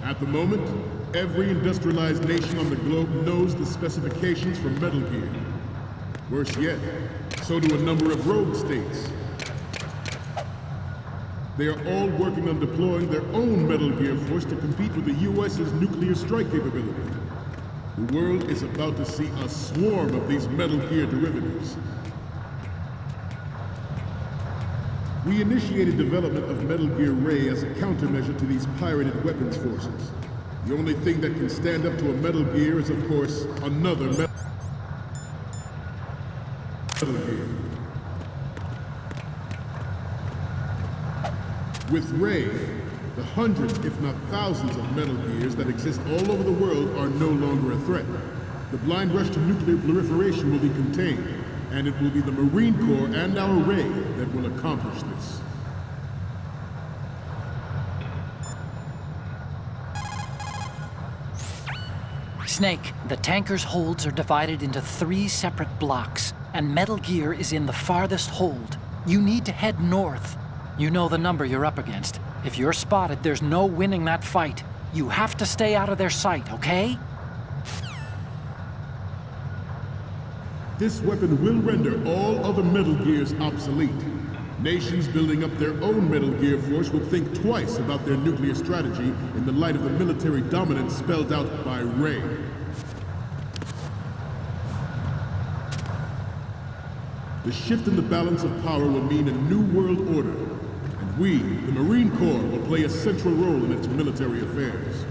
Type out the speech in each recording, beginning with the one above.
At the moment, every industrialized nation on the globe knows the specifications for Metal Gear. Worse yet, so do a number of rogue states. They are all working on deploying their own Metal Gear force to compete with the US's nuclear strike capability. The world is about to see a swarm of these Metal Gear derivatives. We initiated development of Metal Gear Ray as a countermeasure to these pirated weapons forces. The only thing that can stand up to a Metal Gear is, of course, another Metal Gear. With Ray, the hundreds, if not thousands, of Metal Gears that exist all over the world are no longer a threat. The blind rush to nuclear proliferation will be contained, and it will be the Marine Corps and our Ray that will accomplish this. Snake, the tanker's holds are divided into 3 separate blocks, and Metal Gear is in the farthest hold. You need to head north. You know the number you're up against. If you're spotted, there's no winning that fight. You have to stay out of their sight, okay? This weapon will render all other Metal Gears obsolete. Nations building up their own Metal Gear force will think twice about their nuclear strategy in the light of the military dominance spelled out by Ray. The shift in the balance of power will mean a new world order, and we, the Marine Corps, will play a central role in its military affairs.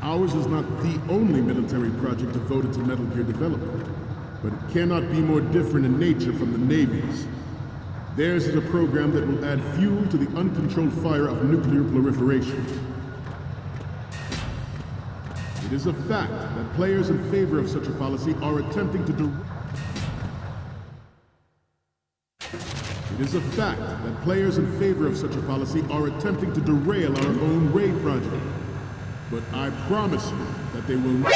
Ours is not the only military project devoted to Metal Gear development, but it cannot be more different in nature from the Navy's. Theirs is a program that will add fuel to the uncontrolled fire of nuclear proliferation. It is a fact that players in favor of such a policy are attempting to It is a fact that players in favor of such a policy are attempting to derail our own raid project. But I promise you that they will not.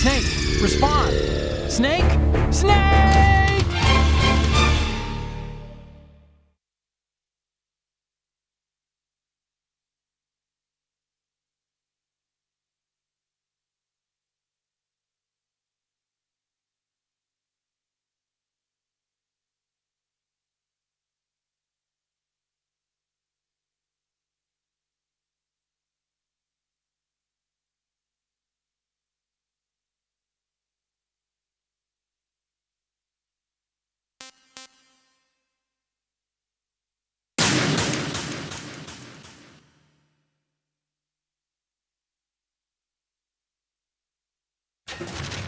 Snake, respond! Snake! Snake!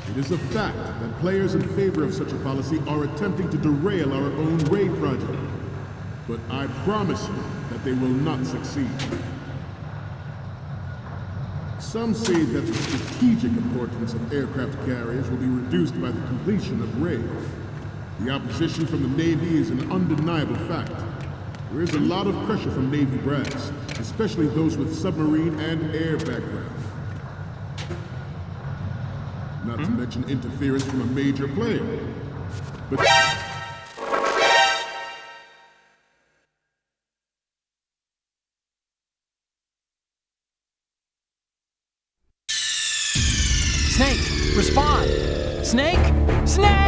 It is a fact that players in favor of such a policy are attempting to derail our own raid project. But I promise you that they will not succeed. Some say that the strategic importance of aircraft carriers will be reduced by the completion of raids. The opposition from the Navy is an undeniable fact. There is a lot of pressure from Navy brass, especially those with submarine and air background. Not to mention interference from a major player. But Snake, respond! Snake! Snake!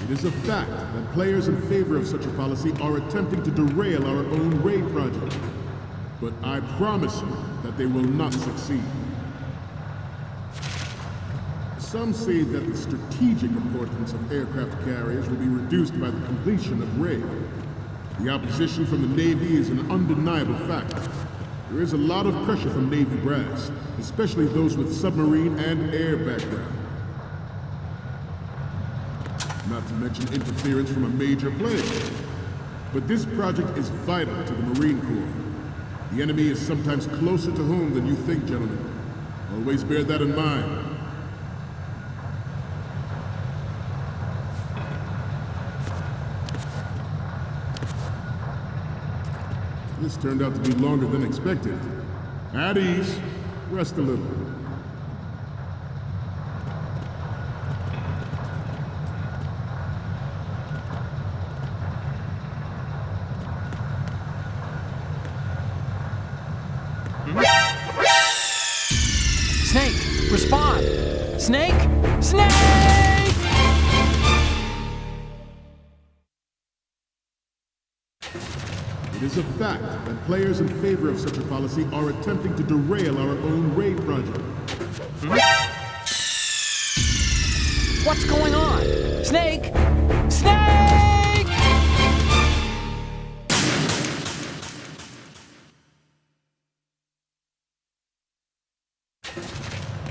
it is a fact that players in favor of such a policy are attempting to derail our own raid project. But I promise you that they will not succeed. Some say that the strategic importance of aircraft carriers will be reduced by the completion of raid. The opposition from the Navy is an undeniable fact. There is a lot of pressure from Navy brass, especially those with submarine and air background. Not to mention interference from a major player. But this project is vital to the Marine Corps. The enemy is sometimes closer to home than you think, gentlemen. Always bear that in mind. This turned out to be longer than expected. At ease. Rest a little. Snake, respond! Snake! Snake! It is a fact that players in favor of such a policy are attempting to derail our own raid project. What's going on? Snake! Snake!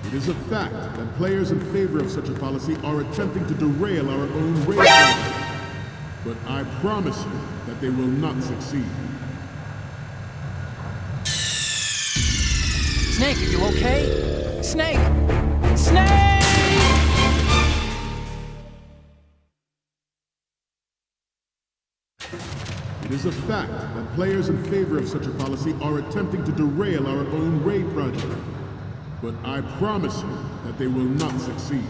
It is a fact that players in favor of such a policy are attempting to derail our own raid project. But I promise you that they will not succeed. Snake, are you okay? Snake! Snake! It is a fact that players in favor of such a policy are attempting to derail our own raid project. But I promise you that they will not succeed.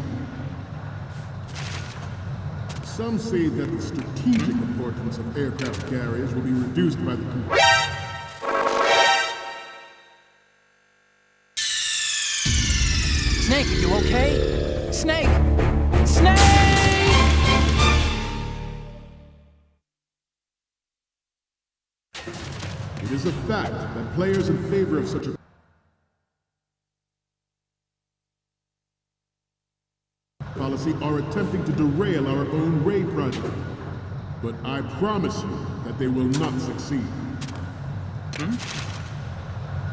Some say that the strategic importance of aircraft carriers will be reduced by the Snake, are you okay? Snake! Snake! It is a fact that players in favor of such a policy are attempting to derail our own raid project. But I promise you that they will not succeed.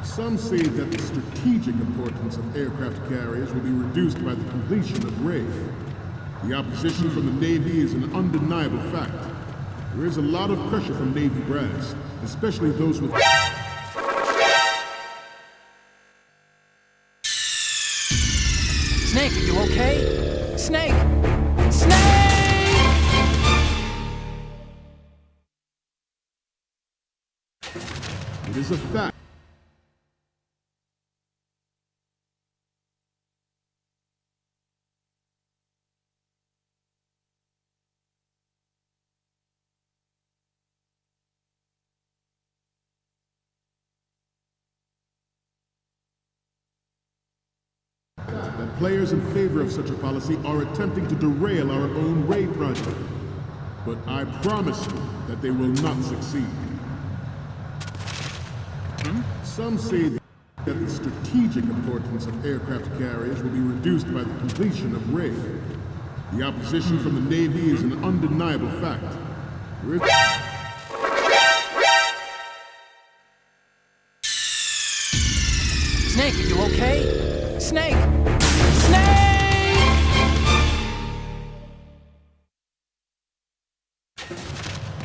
Some say that the strategic importance of aircraft carriers will be reduced by the completion of Ray. The opposition from the Navy is an undeniable fact. There is a lot of pressure from Navy brass, especially those with... Snake, are you okay? Snake! Snake! It is a fact. That players in favor of such a policy are attempting to derail our own Ray project. But I promise you that they will not succeed. Some say that the strategic importance of aircraft carriers will be reduced by the completion of Ray. The opposition from the Navy is an undeniable fact. There is... Snake, are you okay? Snake! Snake!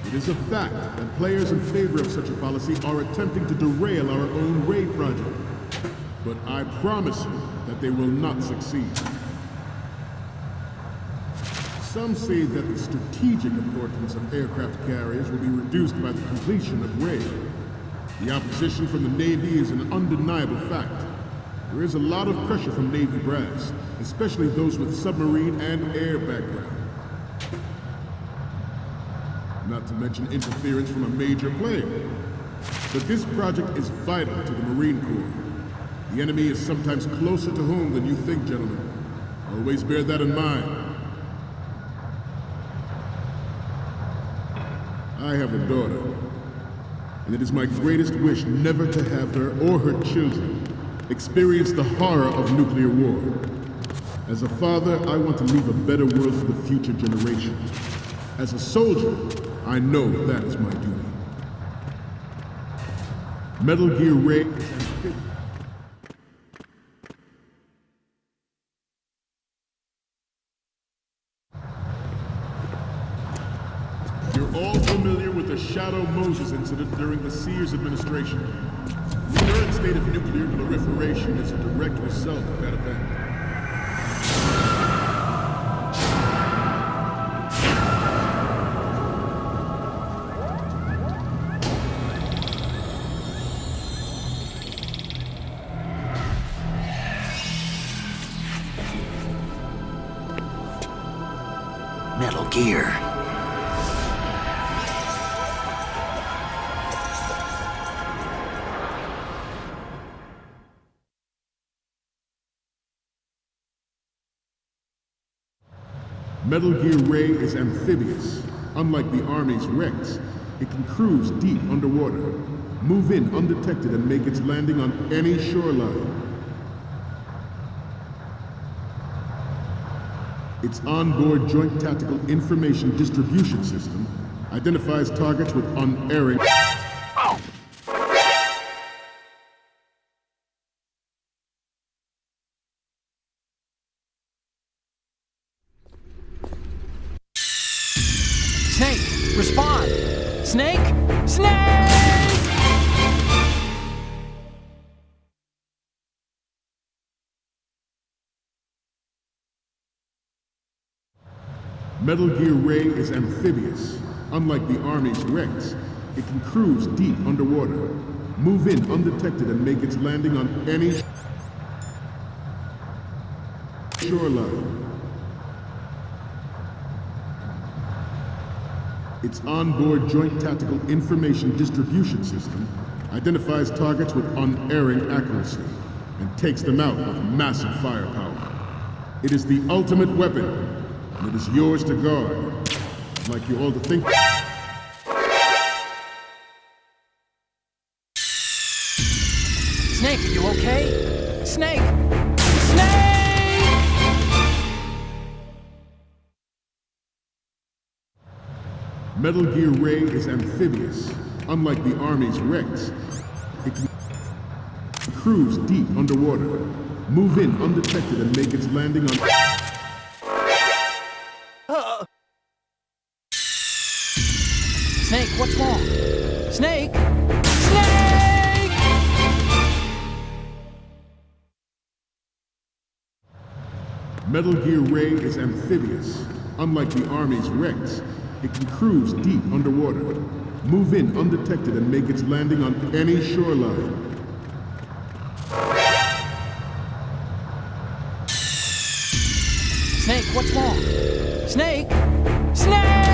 It is a fact that players in favor of such a policy are attempting to derail our own Ray project. But I promise you that they will not succeed. Some say that the strategic importance of aircraft carriers will be reduced by the completion of Ray. The opposition from the Navy is an undeniable fact. There is a lot of pressure from Navy brass, especially those with submarine and air background. Not to mention interference from a major player. But this project is vital to the Marine Corps. The enemy is sometimes closer to home than you think, gentlemen. Always bear that in mind. I have a daughter, and it is my greatest wish never to have her or her children experience the horror of nuclear war. As a father, I want to leave a better world for the future generations. As a soldier, I know that is my duty. Metal Gear Ray is You're all familiar with the Shadow Moses incident during the Sears administration. The current state of nuclear proliferation is a direct result of that event. Metal Gear. Metal Gear Ray is amphibious. Unlike the Army's Rex, it can cruise deep underwater, move in undetected and make its landing on any shoreline. Its onboard Joint Tactical Information Distribution System identifies targets with unerring... Snake, respond! Snake! Snake! Metal Gear Ray is amphibious. Unlike the Army's Rex, it can cruise deep underwater, move in undetected and make its landing on any shoreline. Its onboard Joint Tactical Information Distribution System identifies targets with unerring accuracy and takes them out with massive firepower. It is the ultimate weapon, and it is yours to guard. I'd like you all to think... Snake, are you okay? Snake! Snake! Metal Gear Ray is amphibious. Unlike the Army's Rex, It can cruise deep underwater, move in undetected, and make its landing on... Snake, what's wrong? Snake! Snake! Metal Gear Ray is amphibious. Unlike the Army's Rex, it can cruise deep underwater, move in undetected, and make its landing on any shoreline. Snake, what's wrong? Snake! Snake!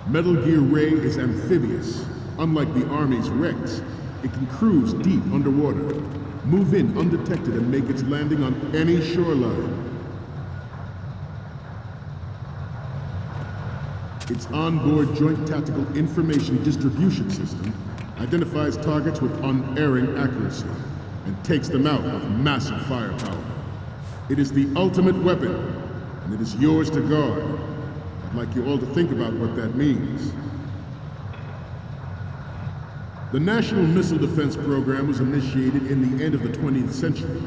Metal Gear Ray is amphibious. Unlike the Army's Rex, it can cruise deep underwater, move in undetected, and make its landing on any shoreline. Its onboard Joint Tactical Information Distribution System identifies targets with unerring accuracy and takes them out with massive firepower. It is the ultimate weapon, and it is yours to guard. I'd like you all to think about what that means. The National Missile Defense Program was initiated in the end of the 20th century,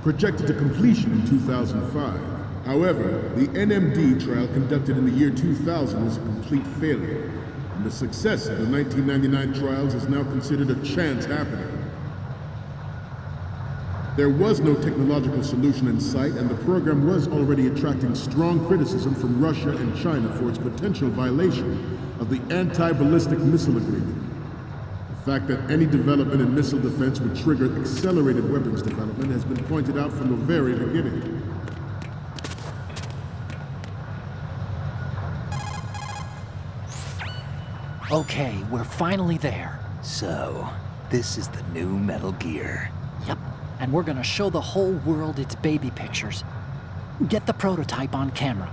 projected to completion in 2005. However, the NMD trial conducted in the year 2000 was a complete failure, and the success of the 1999 trials is now considered a chance happening. There was no technological solution in sight, and the program was already attracting strong criticism from Russia and China for its potential violation of the Anti-Ballistic Missile Agreement. The fact that any development in missile defense would trigger accelerated weapons development has been pointed out from the very beginning. Okay, we're finally there. So, this is the new Metal Gear. Yep, and we're gonna show the whole world its baby pictures. Get the prototype on camera.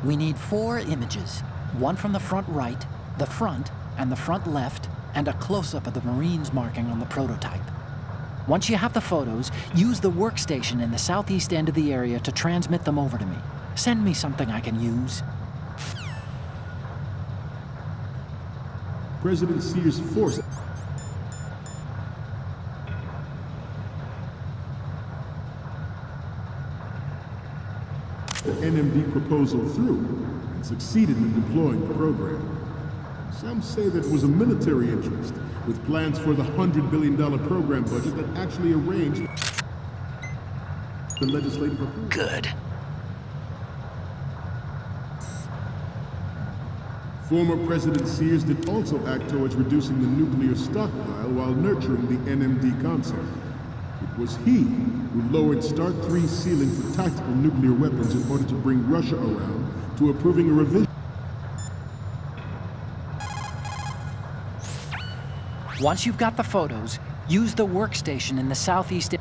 We need 4 images. One from the front right, the front, and the front left, and a close-up of the Marines marking on the prototype. Once you have the photos, use the workstation in the southeast end of the area to transmit them over to me. Send me something I can use. President Sears forced the NMD proposal through and succeeded in deploying the program. Some say that it was a military interest, with plans for the $100 billion program budget that actually arranged the legislative approval. Good. Former President Sears did also act towards reducing the nuclear stockpile while nurturing the NMD concept. It was he who lowered Start 3's ceiling for tactical nuclear weapons in order to bring Russia around to approving a revision. Once you've got the photos, use the workstation in the southeast.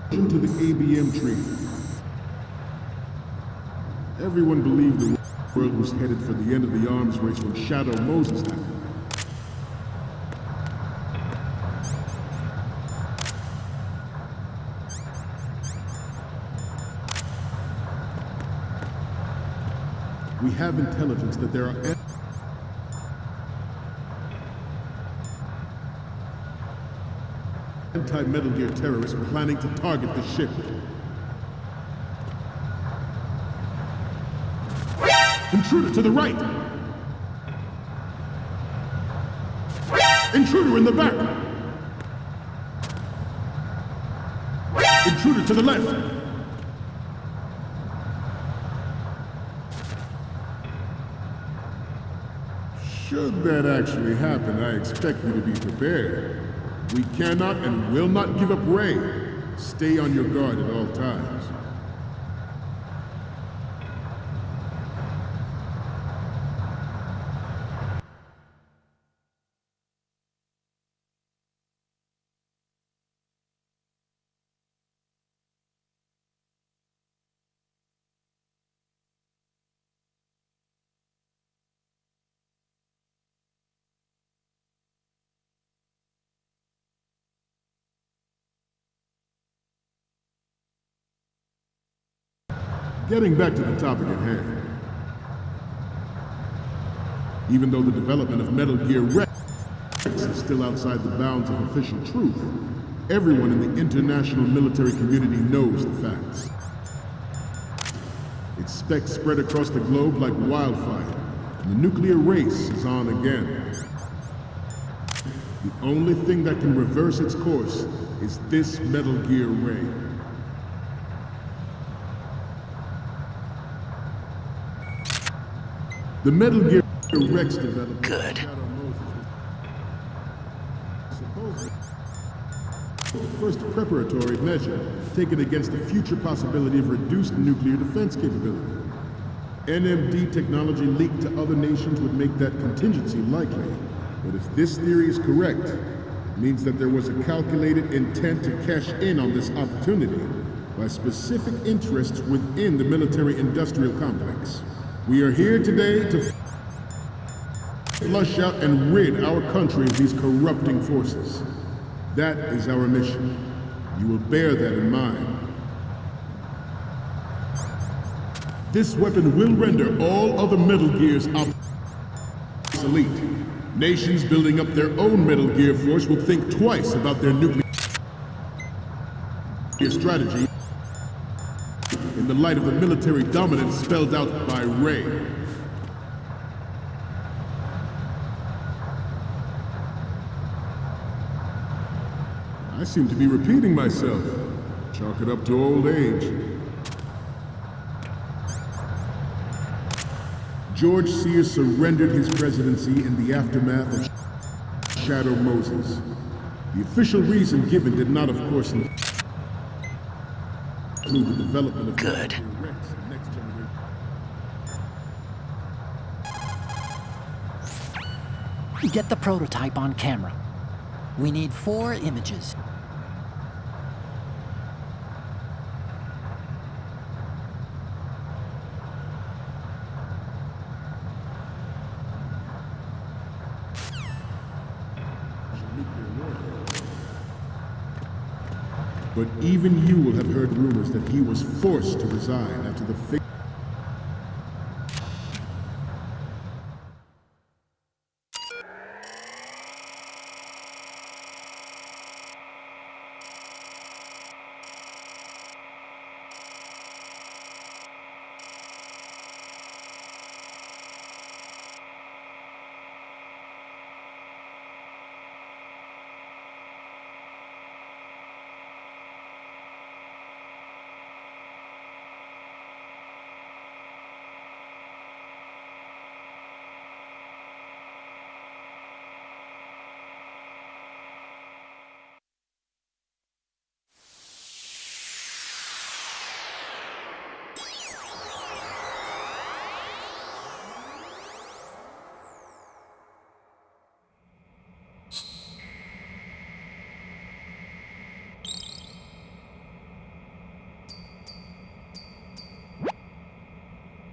To the ABM treaty. Everyone believed the world was headed for the end of the arms race when Shadow Moses happened. We have intelligence that there are anti-Metal Gear terrorists planning to target the ship. Intruder to the right! Intruder in the back! Intruder to the left! Should that actually happen, I expect you to be prepared. We cannot and will not give up Ray. Stay on your guard at all times. Getting back to the topic at hand. Even though the development of Metal Gear Rex is still outside the bounds of official truth, everyone in the international military community knows the facts. Its specs spread across the globe like wildfire, and the nuclear race is on again. The only thing that can reverse its course is this Metal Gear Ray. The Metal Gear Rex development. Good. The first preparatory measure taken against the future possibility of reduced nuclear defense capability. NMD technology leaked to other nations would make that contingency likely. But if this theory is correct, it means that there was a calculated intent to cash in on this opportunity by specific interests within the military-industrial complex. We are here today to flush out and rid our country of these corrupting forces. That is our mission. You will bear that in mind. This weapon will render all other Metal Gears obsolete. Nations building up their own Metal Gear force will think twice about their nuclear strategy in the light of the military dominance spelled out by Ray. I seem to be repeating myself. Chalk it up to old age. George Sears surrendered his presidency in the aftermath of Shadow Moses. The official reason given did not, of course, include the development of Good. Rex and next generation. Get the prototype on camera. We need 4 images. But even you will have heard rumors that he was forced to resign after the fate.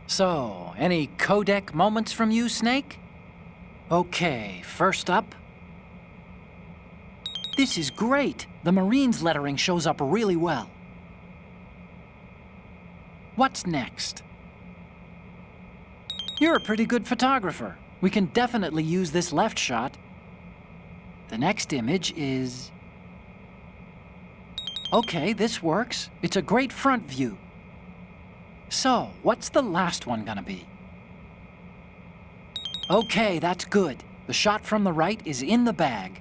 So, any codec moments from you, Snake? Okay, first up. This is great. The Marines lettering shows up really well. What's next? You're a pretty good photographer. We can definitely use this left shot. The next image is... Okay, this works. It's a great front view. So, what's the last one gonna be? Okay, that's good. The shot from the right is in the bag.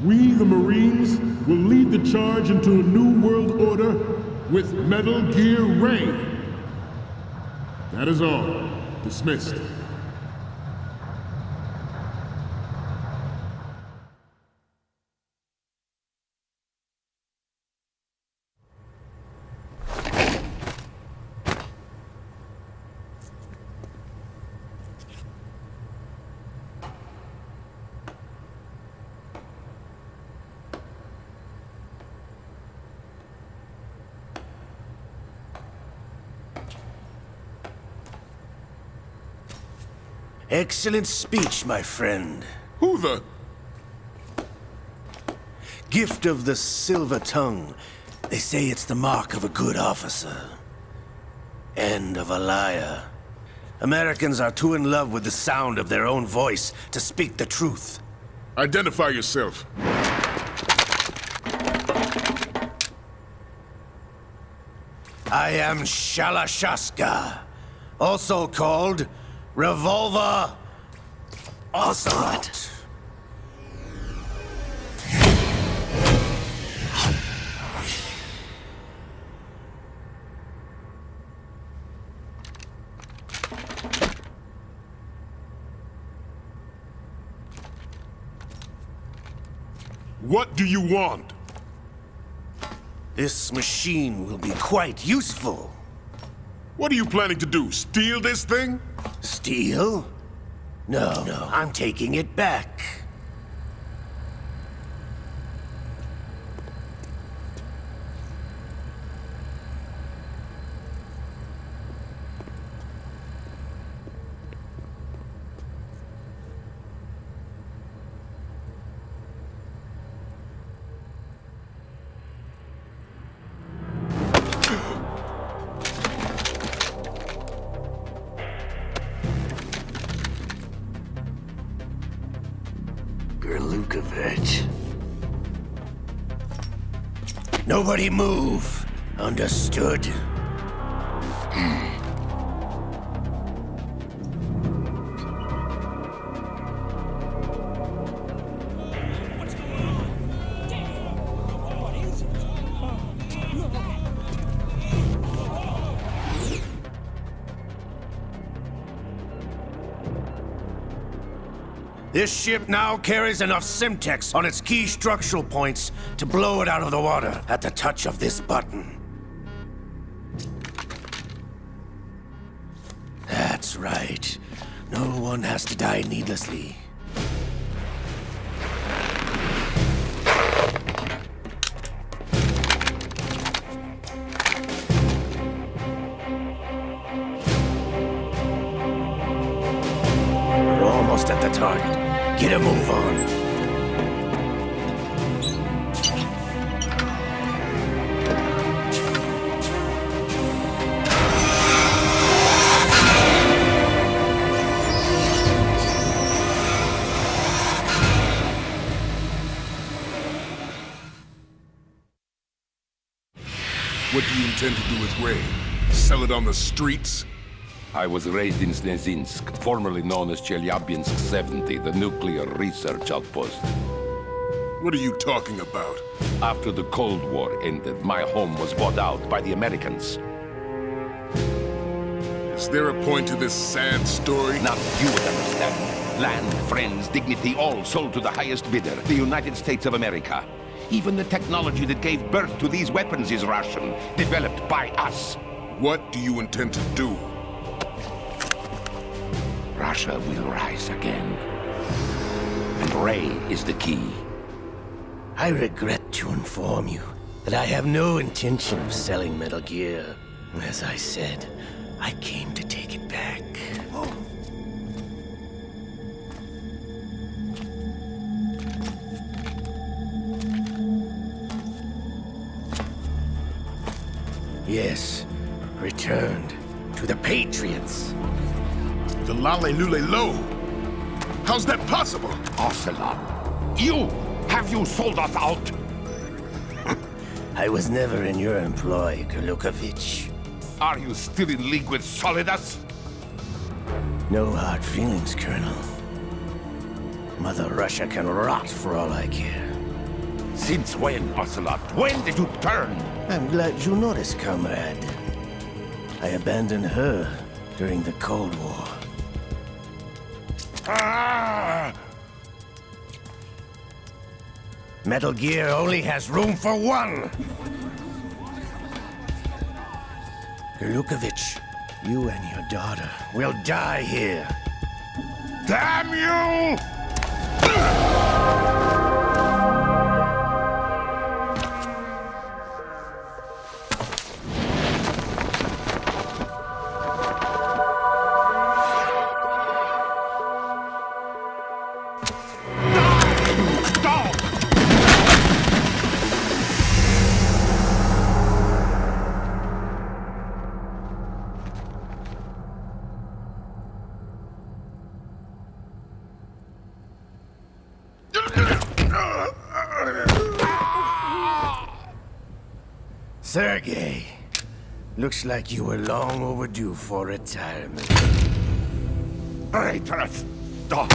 We, the Marines, will lead the charge into a new world order with Metal Gear Ray. That is all. Dismissed. Excellent speech, my friend. Who the... Gift of the silver tongue. They say it's the mark of a good officer. And of a liar. Americans are too in love with the sound of their own voice to speak the truth. Identify yourself. I am Shalashaska, also called Revolver Ocelot. What do you want? This machine will be quite useful. What are you planning to do? Steal this thing? Steal? No, I'm taking it back. Gerlukovich. Nobody move. Understood? This ship now carries enough Simtex on its key structural points to blow it out of the water at the touch of this button. That's right. No one has to die needlessly. We're almost at the target. Get a move on. What do you intend to do with Ray? Sell it on the streets? I was raised in Snezinsk, formerly known as Chelyabinsk 70, the nuclear research outpost. What are you talking about? After the Cold War ended, my home was bought out by the Americans. Is there a point to this sad story? Now you would understand. Land, friends, dignity, all sold to the highest bidder, the United States of America. Even the technology that gave birth to these weapons is Russian, developed by us. What do you intend to do? Russia will rise again. And Ray is the key. I regret to inform you that I have no intention of selling Metal Gear. As I said, I came to take it back. Yes, returned to the Patriots. The Lale Lule Lo? How's that possible? Ocelot, have you sold us out? I was never in your employ, Gerlukovich. Are you still in league with Solidus? No hard feelings, Colonel. Mother Russia can rot for all I care. Since when, Ocelot? When did you turn? I'm glad you noticed, comrade. I abandoned her during the Cold War. Ah! Metal Gear only has room for one! Gerlukovich, you and your daughter will die here. Damn you! Sergei, looks like you were long overdue for retirement. Traitors! Stop!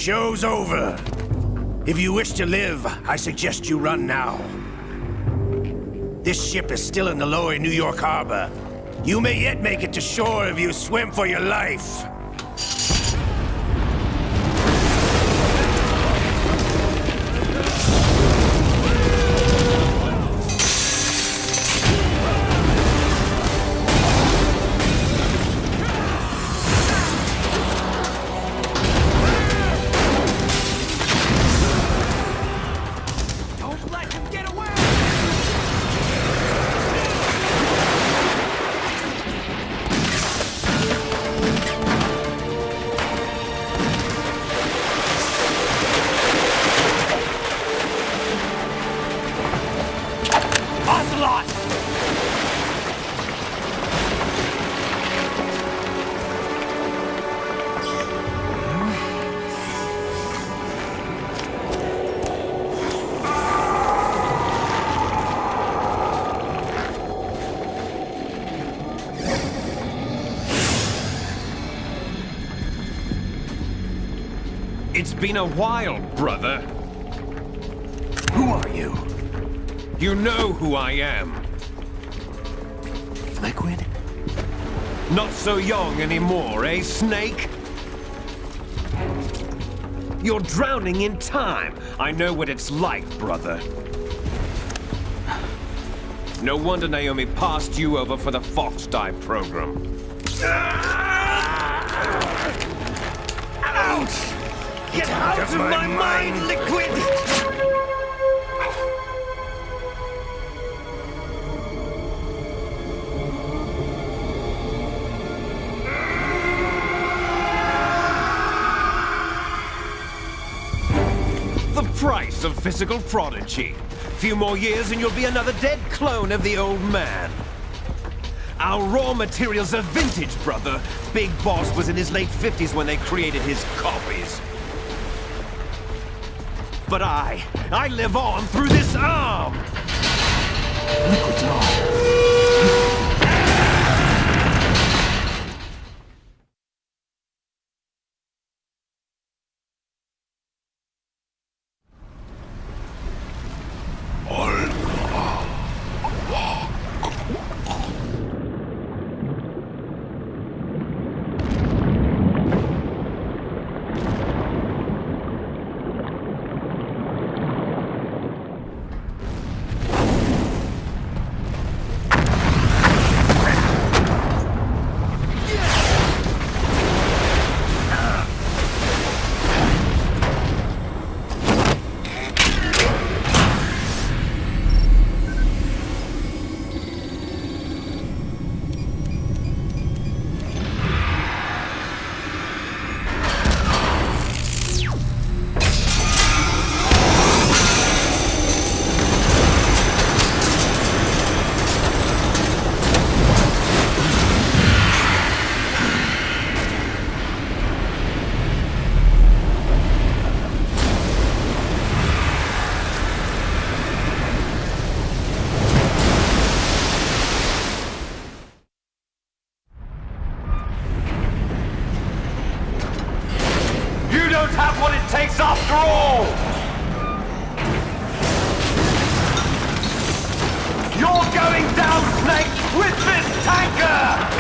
Show's over. If you wish to live, I suggest you run now. This ship is still in the lower New York harbor. You may yet make it to shore if you swim for your life. It's been a while, brother. Who are you? You know who I am. Liquid? Not so young anymore, eh, Snake? You're drowning in time. I know what it's like, brother. No wonder Naomi passed you over for the Fox Die program. Ouch! Get out of my mind, Liquid! The price of physical prodigy. Few more years and you'll be another dead clone of the old man. Our raw materials are vintage, brother. Big Boss was in his late 50s when they created his copies. But I live on through this arm! Liquid's on. Have what it takes after all! You're going down, Snake, with this tanker!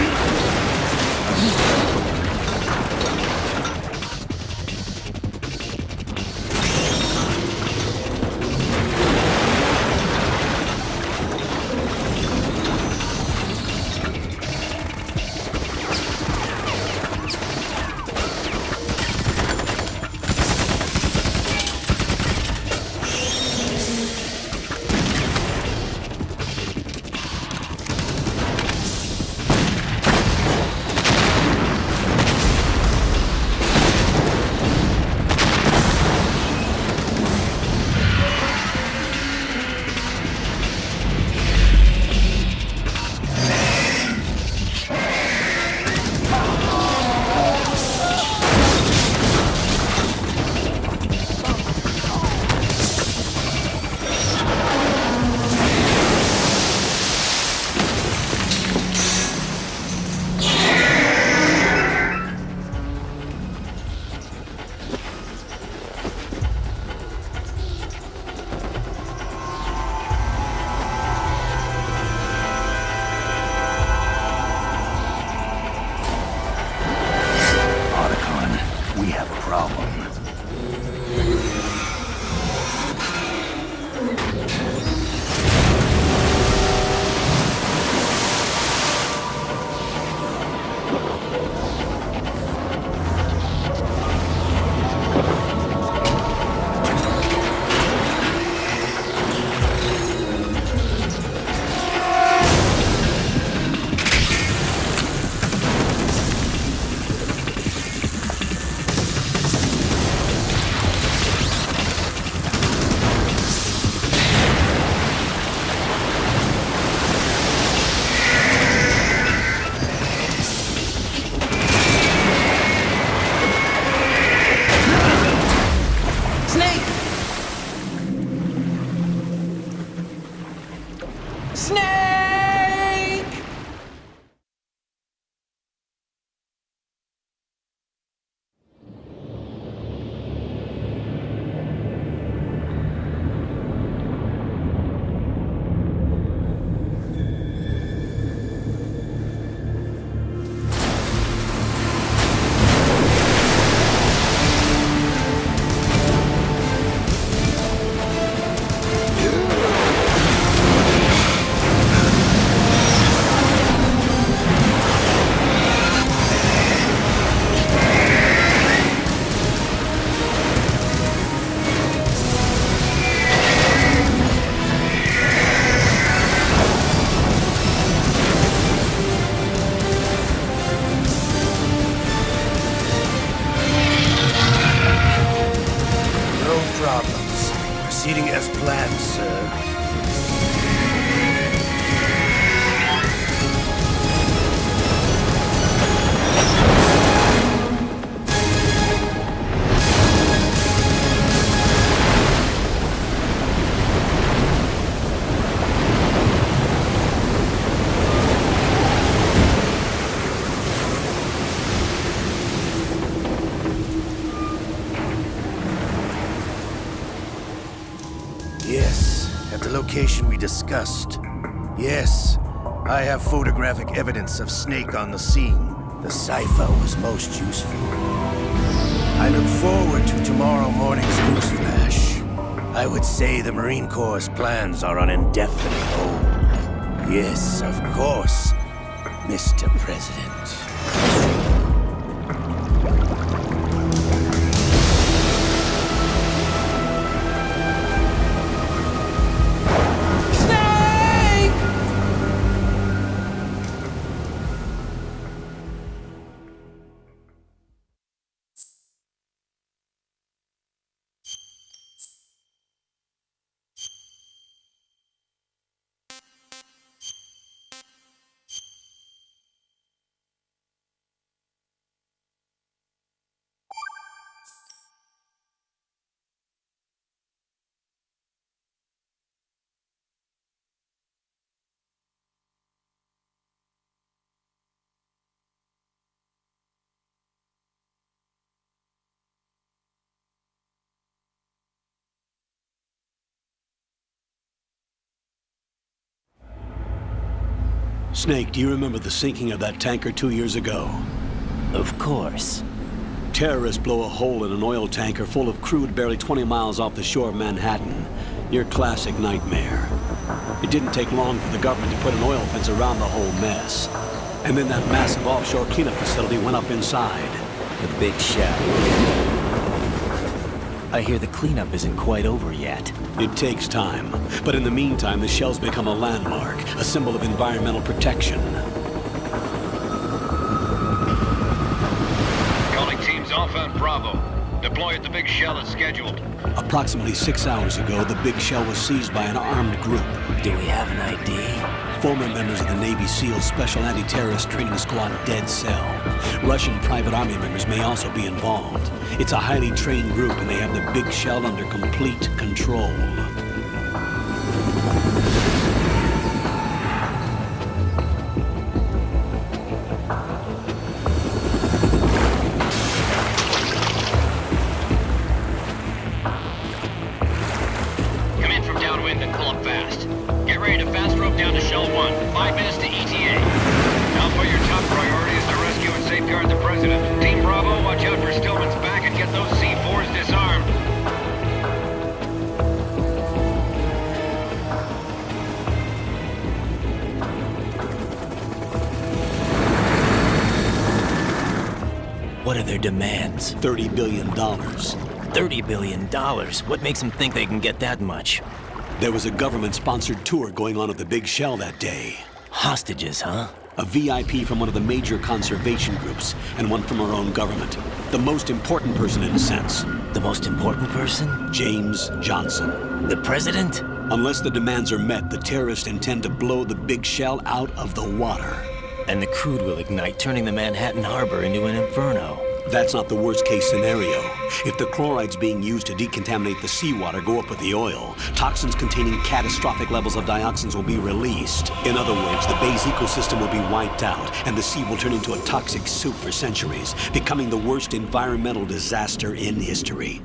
Snake! Proceeding as planned, sir. Yes, at the location we discussed. Yes, I have photographic evidence of Snake on the scene. The cipher was most useful. I look forward to tomorrow morning's news flash. I would say the Marine Corps' plans are on indefinite hold. Yes, of course, Mr. President. Snake, do you remember the sinking of that tanker 2 years ago? Of course. Terrorists blow a hole in an oil tanker full of crude barely 20 miles off the shore of Manhattan. Your classic nightmare. It didn't take long for the government to put an oil fence around the whole mess. And then that massive offshore cleanup facility went up inside. The big shell. I hear the cleanup isn't quite over yet. It takes time. But in the meantime, the shell's become a landmark, a symbol of environmental protection. Calling teams Alpha and Bravo. Deploy at the big shell as scheduled. Approximately 6 hours ago, the big shell was seized by an armed group. Do we have an ID? Former members of the Navy SEALs Special Anti-Terrorist Training Squad Dead Cell. Russian private army members may also be involved. It's a highly trained group and they have the big shell under complete control. Come in from downwind and pull up fast. Get ready to fast rope down to Shell 1. 5 minutes to ETA. Alpha, your top priority is to rescue and safeguard the President. Team Bravo, watch out for Stillman's back and get those C4s disarmed. What are their demands? $30 billion. $30 billion? What makes them think they can get that much? There was a government-sponsored tour going on at the big shell that day. Hostages, huh? A VIP from one of the major conservation groups, and one from our own government. The most important person in a sense. The most important person? James Johnson. The president? Unless the demands are met, the terrorists intend to blow the big shell out of the water. And the crude will ignite, turning the Manhattan Harbor into an inferno. That's not the worst-case scenario. If the chlorides being used to decontaminate the seawater go up with the oil, toxins containing catastrophic levels of dioxins will be released. In other words, the bay's ecosystem will be wiped out, and the sea will turn into a toxic soup for centuries, becoming the worst environmental disaster in history.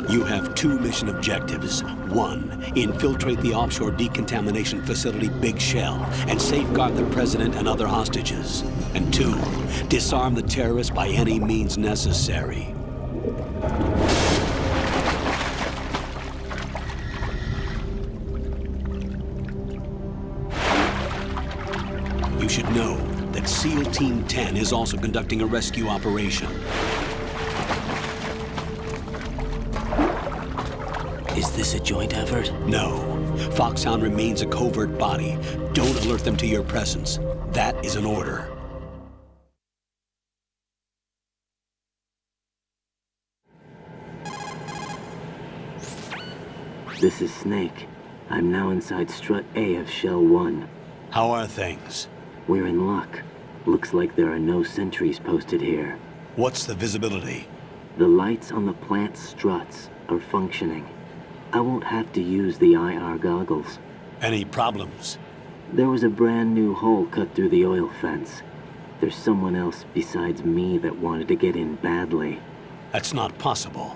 You have 2 mission objectives. 1, infiltrate the offshore decontamination facility Big Shell and safeguard the president and other hostages. And 2, disarm the terrorists by any means necessary. You should know that SEAL Team 10 is also conducting a rescue operation. Is this a joint effort? No. Foxhound remains a covert body. Don't alert them to your presence. That is an order. This is Snake. I'm now inside Strut A of Shell 1. How are things? We're in luck. Looks like there are no sentries posted here. What's the visibility? The lights on the plant struts are functioning. I won't have to use the IR goggles. Any problems? There was a brand new hole cut through the oil fence. There's someone else besides me that wanted to get in badly. That's not possible.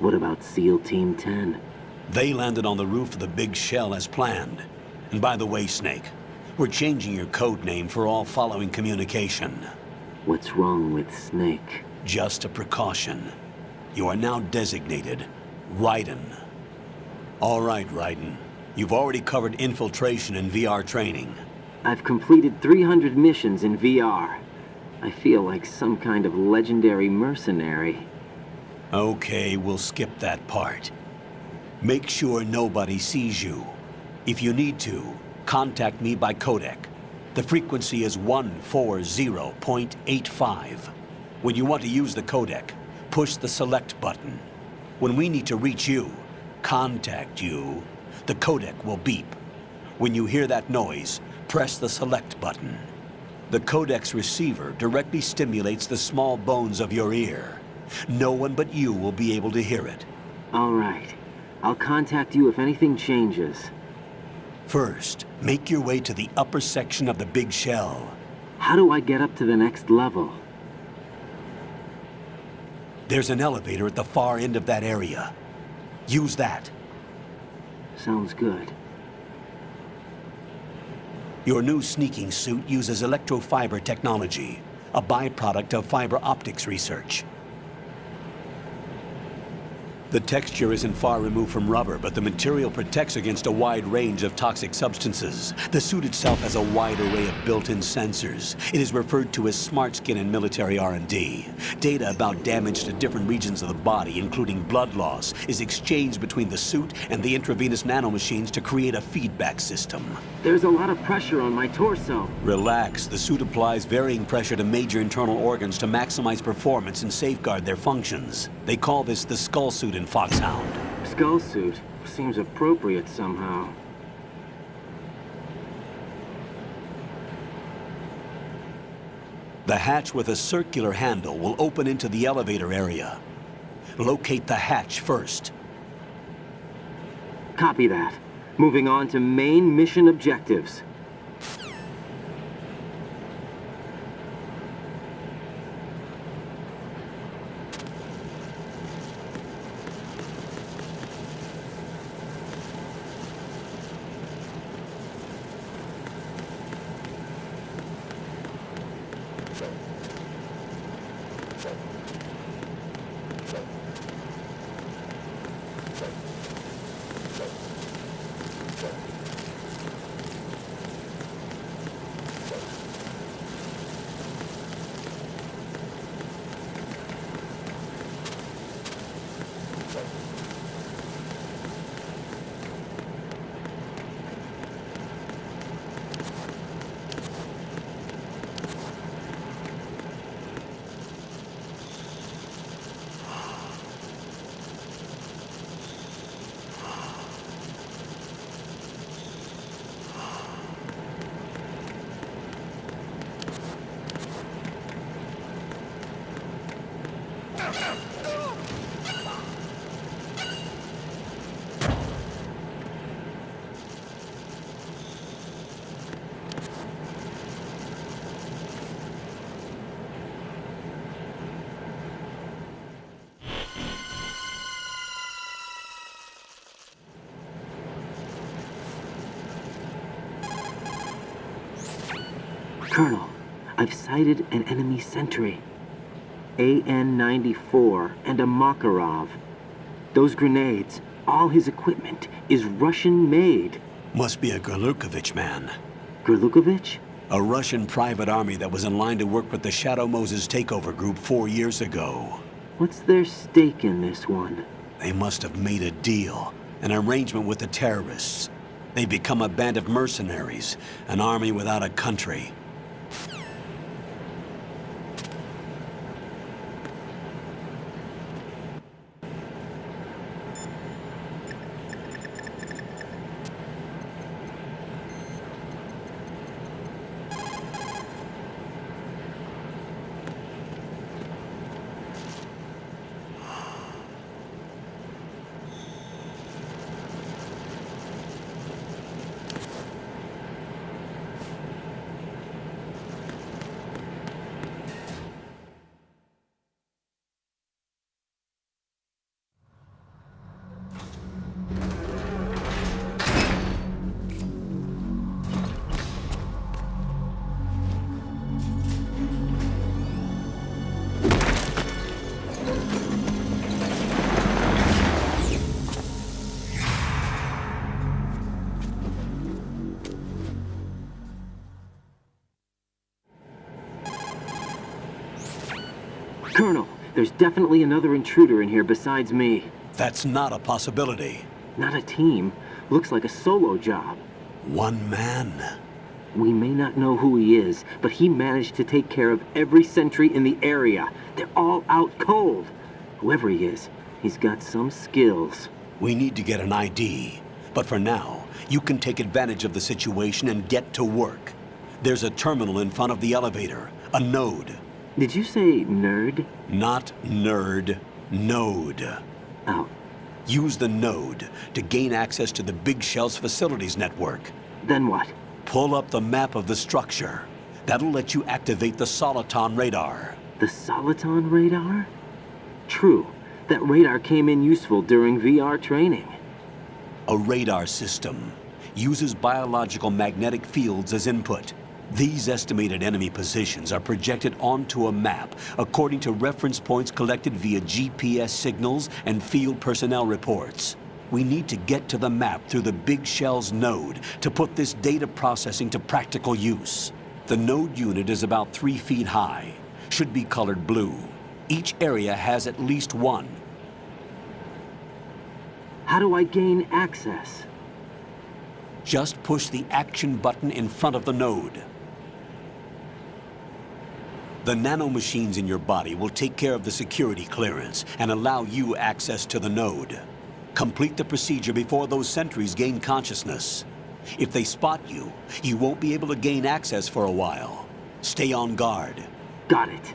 What about SEAL Team 10? They landed on the roof of the Big Shell as planned. And by the way, Snake, we're changing your code name for all following communication. What's wrong with Snake? Just a precaution. You are now designated Raiden. All right, Raiden. You've already covered infiltration and VR training. I've completed 300 missions in VR. I feel like some kind of legendary mercenary. Okay, we'll skip that part. Make sure nobody sees you. If you need to, contact me by codec. The frequency is 140.85. When you want to use the codec, push the select button. When we need to reach you, contact you, the codec will beep. When you hear that noise, press the select button. The codec's receiver directly stimulates the small bones of your ear. No one but you will be able to hear it. All right. I'll contact you if anything changes. First, make your way to the upper section of the Big Shell. How do I get up to the next level? There's an elevator at the far end of that area. Use that. Sounds good. Your new sneaking suit uses electrofiber technology, a byproduct of fiber optics research. The texture isn't far removed from rubber, but the material protects against a wide range of toxic substances. The suit itself has a wide array of built-in sensors. It is referred to as smart skin in military R&D. Data about damage to different regions of the body, including blood loss, is exchanged between the suit and the intravenous nanomachines to create a feedback system. There's a lot of pressure on my torso. Relax. The suit applies varying pressure to major internal organs to maximize performance and safeguard their functions. They call this the skull suit in Foxhound. Skull suit seems appropriate somehow. The hatch with a circular handle will open into the elevator area. Locate the hatch first. Copy that. Moving on to main mission objectives. Colonel, I've sighted an enemy sentry. AN-94 and a Makarov. Those grenades, all his equipment, is Russian-made. Must be a Gorlukovich man. Gorlukovich? A Russian private army that was in line to work with the Shadow Moses takeover group 4 years ago. What's their stake in this one? They must have made a deal, an arrangement with the terrorists. They've become a band of mercenaries, an army without a country. Colonel, there's definitely another intruder in here besides me. That's not a possibility. Not a team. Looks like a solo job. One man. We may not know who he is, but he managed to take care of every sentry in the area. They're all out cold. Whoever he is, he's got some skills. We need to get an ID. But for now, you can take advantage of the situation and get to work. There's a terminal in front of the elevator. A node. Did you say nerd? Not nerd. Node. Oh. Use the node to gain access to the Big Shell's facilities network. Then what? Pull up the map of the structure. That'll let you activate the Soliton radar. The Soliton radar? True. That radar came in useful during VR training. A radar system uses biological magnetic fields as input. These estimated enemy positions are projected onto a map according to reference points collected via GPS signals and field personnel reports. We need to get to the map through the Big Shell's node to put this data processing to practical use. The node unit is about 3 feet high, should be colored blue. Each area has at least one. How do I gain access? Just push the action button in front of the node. The nanomachines in your body will take care of the security clearance and allow you access to the node. Complete the procedure before those sentries gain consciousness. If they spot you, you won't be able to gain access for a while. Stay on guard. Got it.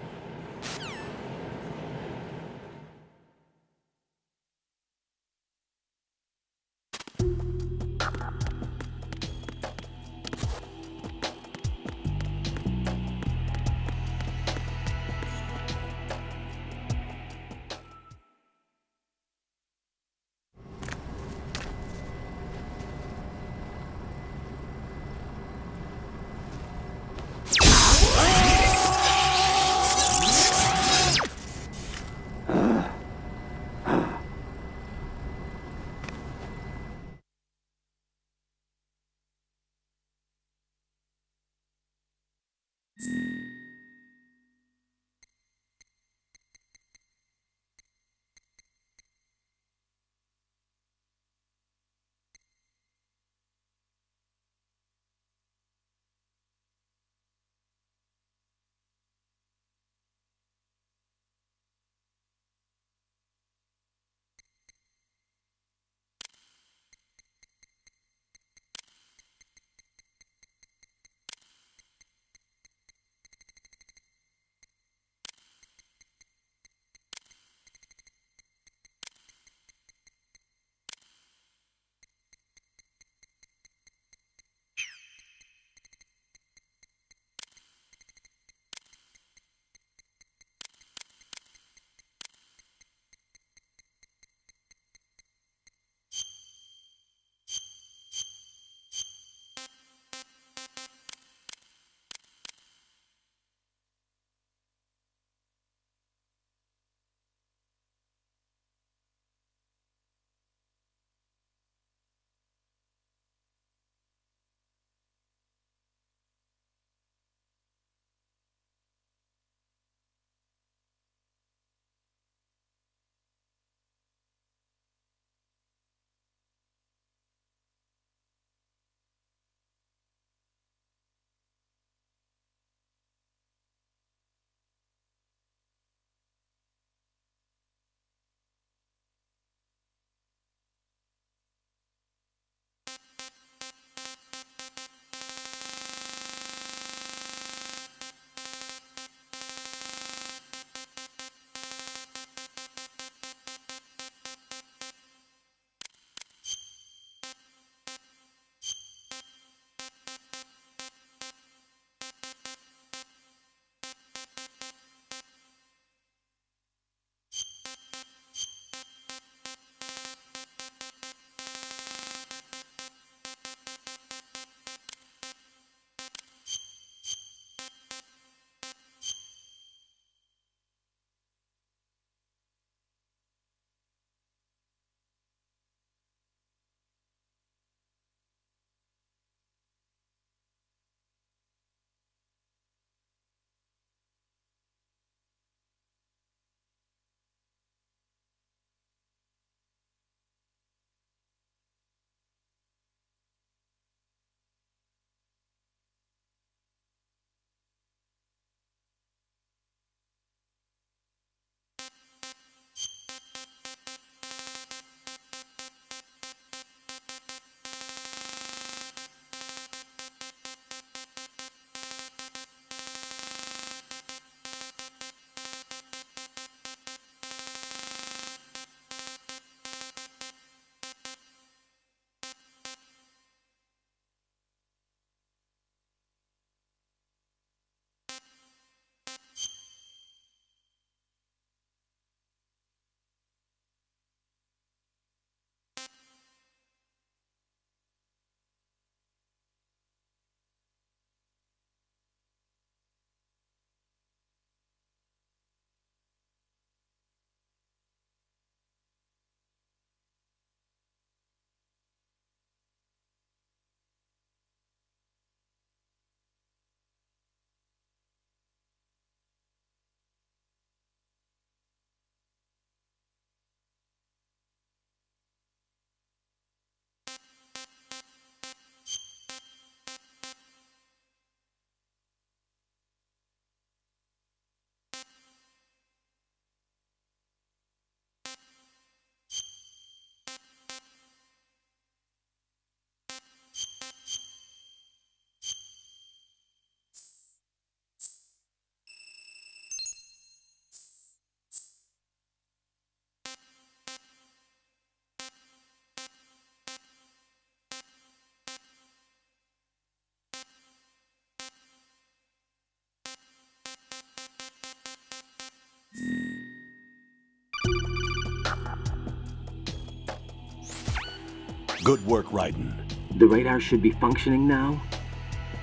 Good work, Raiden. The radar should be functioning now?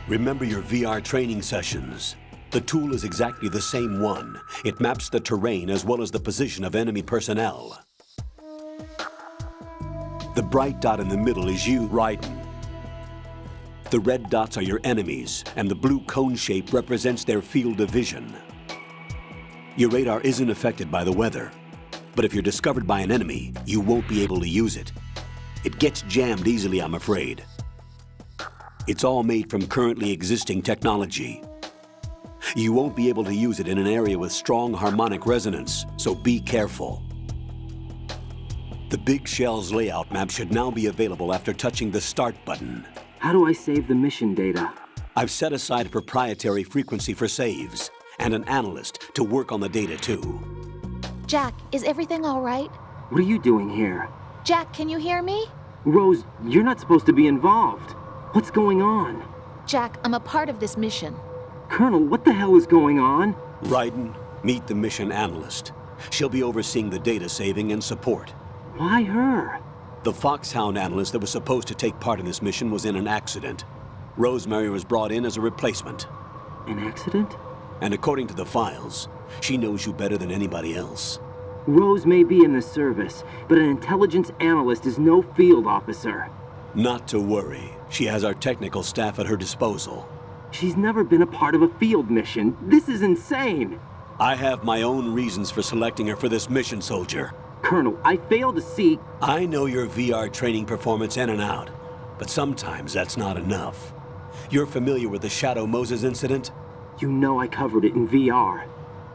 Remember your VR training sessions. The tool is exactly the same one. It maps the terrain as well as the position of enemy personnel. The bright dot in the middle is you, Raiden. The red dots are your enemies, and the blue cone shape represents their field of vision. Your radar isn't affected by the weather, but if you're discovered by an enemy, you won't be able to use it. It gets jammed easily, I'm afraid. It's all made from currently existing technology. You won't be able to use it in an area with strong harmonic resonance, so be careful. The Big Shell's layout map should now be available after touching the Start button. How do I save the mission data? I've set aside a proprietary frequency for saves, and an analyst to work on the data too. Jack, is everything all right? What are you doing here? Jack, can you hear me? Rose, you're not supposed to be involved. What's going on? Jack, I'm a part of this mission. Colonel, what the hell is going on? Raiden, meet the mission analyst. She'll be overseeing the data saving and support. Why her? The Foxhound analyst that was supposed to take part in this mission was in an accident. Rosemary was brought in as a replacement. An accident? And according to the files, she knows you better than anybody else. Rose may be in the service, but an intelligence analyst is no field officer. Not to worry. She has our technical staff at her disposal. She's never been a part of a field mission. This is insane. I have my own reasons for selecting her for this mission, soldier. Colonel, I fail to see... I know your VR training performance in and out, but sometimes that's not enough. You're familiar with the Shadow Moses incident? You know I covered it in VR.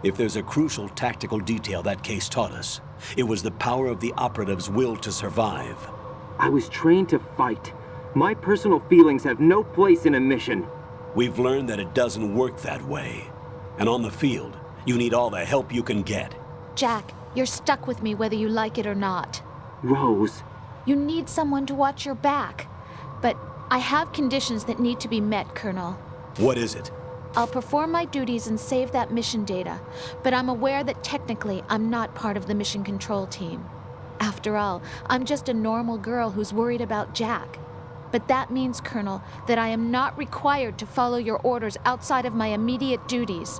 If there's a crucial tactical detail that case taught us, it was the power of the operative's will to survive. I was trained to fight. My personal feelings have no place in a mission. We've learned that it doesn't work that way. And on the field, you need all the help you can get. Jack, you're stuck with me whether you like it or not. Rose. You need someone to watch your back. But I have conditions that need to be met, Colonel. What is it? I'll perform my duties and save that mission data, but I'm aware that technically I'm not part of the mission control team. After all, I'm just a normal girl who's worried about Jack. But that means, Colonel, that I am not required to follow your orders outside of my immediate duties.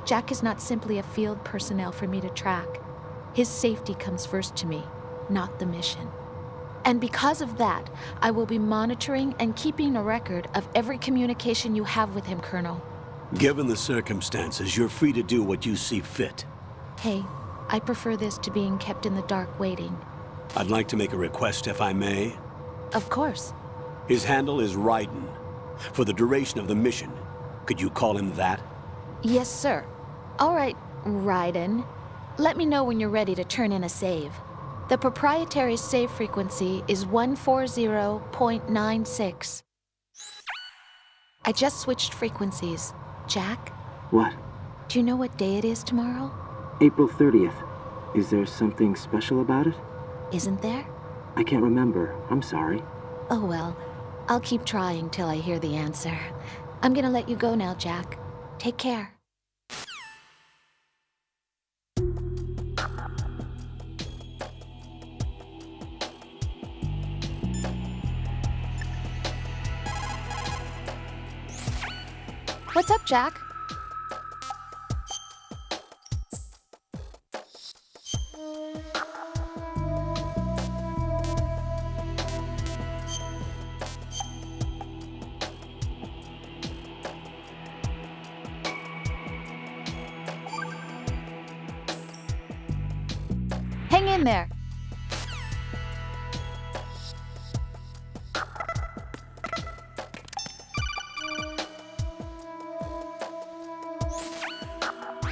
Jack is not simply a field personnel for me to track. His safety comes first to me, not the mission. And because of that, I will be monitoring and keeping a record of every communication you have with him, Colonel. Given the circumstances, you're free to do what you see fit. Hey, I prefer this to being kept in the dark waiting. I'd like to make a request, if I may. Of course. His handle is Raiden. For the duration of the mission, could you call him that? Yes, sir. All right, Raiden. Let me know when you're ready to turn in a save. The proprietary save frequency is 140.96. I just switched frequencies. Jack? What? Do you know what day it is tomorrow? April 30th. Is there something special about it? Isn't there? I can't remember. I'm sorry. Oh well, I'll keep trying till I hear the answer. I'm gonna let you go now, Jack. Take care. What's up, Jack? Hang in there.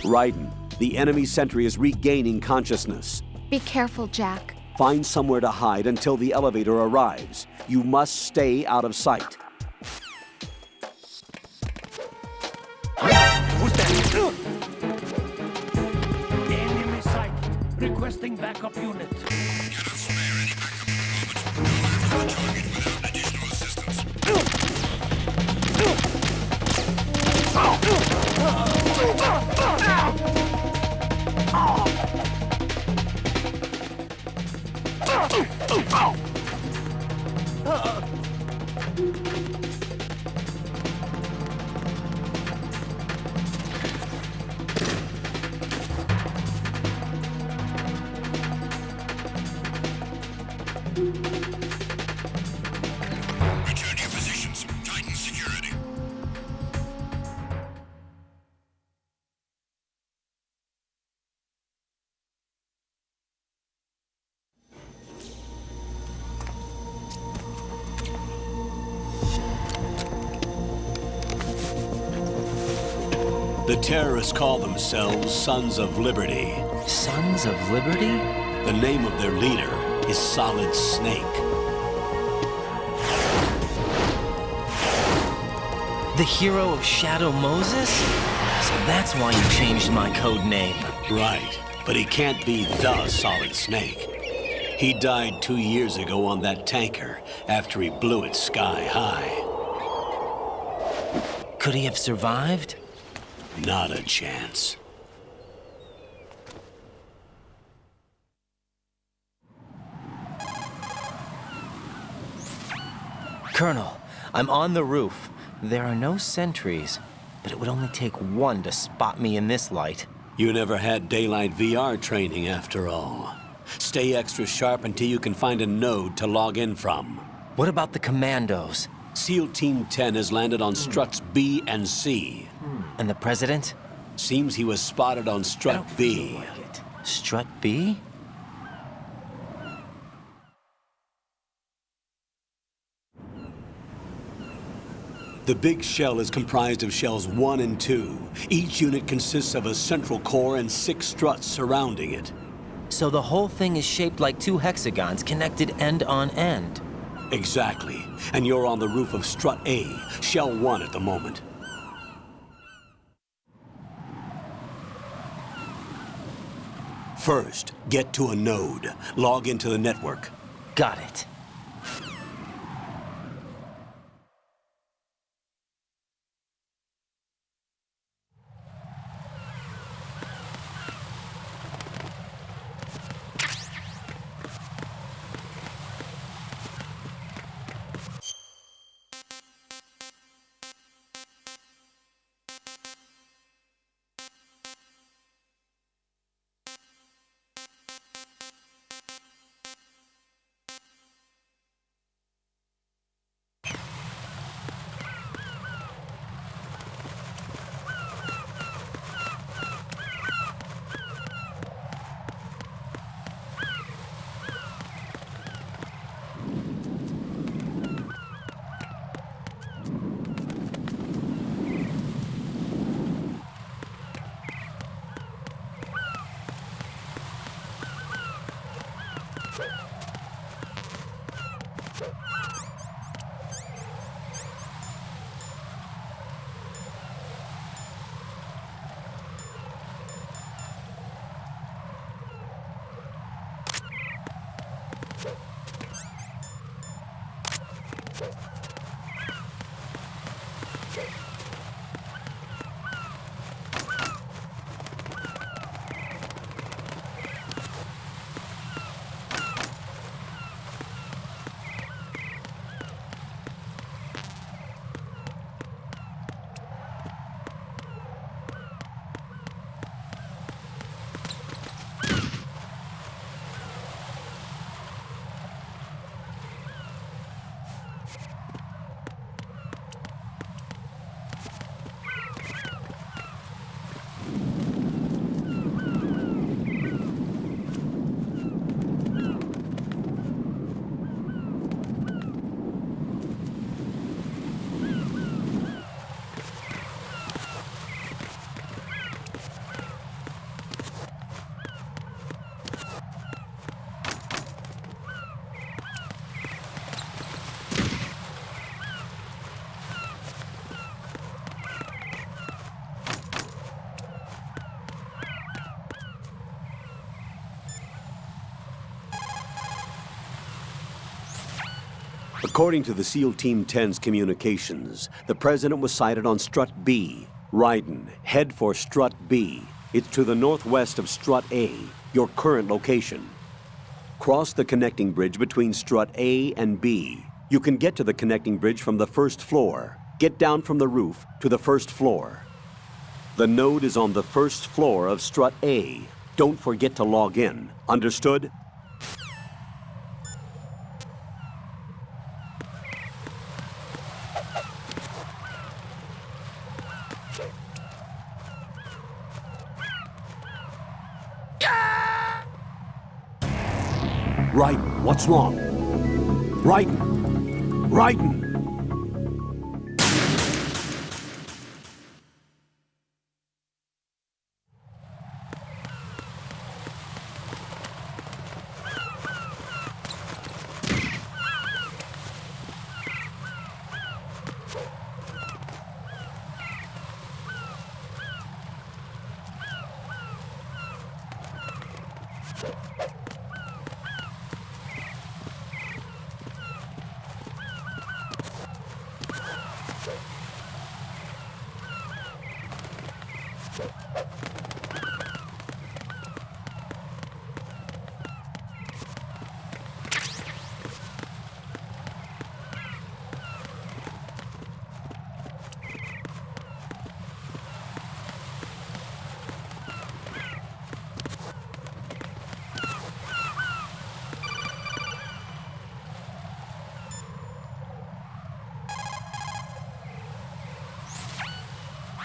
Raiden, the enemy sentry is regaining consciousness. Be careful, Jack. Find somewhere to hide until the elevator arrives. You must stay out of sight. Who's that? Enemy sight. Requesting backup unit. Return to your positions. Tighten security. The terrorists call themselves Sons of Liberty. Sons of Liberty? The name of their leader is Solid Snake. The hero of Shadow Moses? So that's why you changed my code name. Right, but he can't be the Solid Snake. He died 2 years ago on that tanker after he blew it sky high. Could he have survived? Not a chance. Colonel, I'm on the roof. There are no sentries, but it would only take one to spot me in this light. You never had daylight VR training after all. Stay extra sharp until you can find a node to log in from. What about the commandos? SEAL Team 10 has landed on struts B and C. And the president? Seems he was spotted on strut B. Strut B? The big shell is comprised of shells 1 and 2. Each unit consists of a central core and 6 struts surrounding it. So the whole thing is shaped like 2 hexagons connected end on end. Exactly. And you're on the roof of strut A, shell 1 at the moment. First, get to a node. Log into the network. Got it. According to the SEAL Team 10's communications, the president was sighted on strut B. Raiden, head for strut B. It's to the northwest of strut A, your current location. Cross the connecting bridge between strut A and B. You can get to the connecting bridge from the first floor. Get down from the roof to the first floor. The node is on the first floor of Strut A. Don't forget to log in. Understood? Raiden, what's wrong? Raiden! Raiden!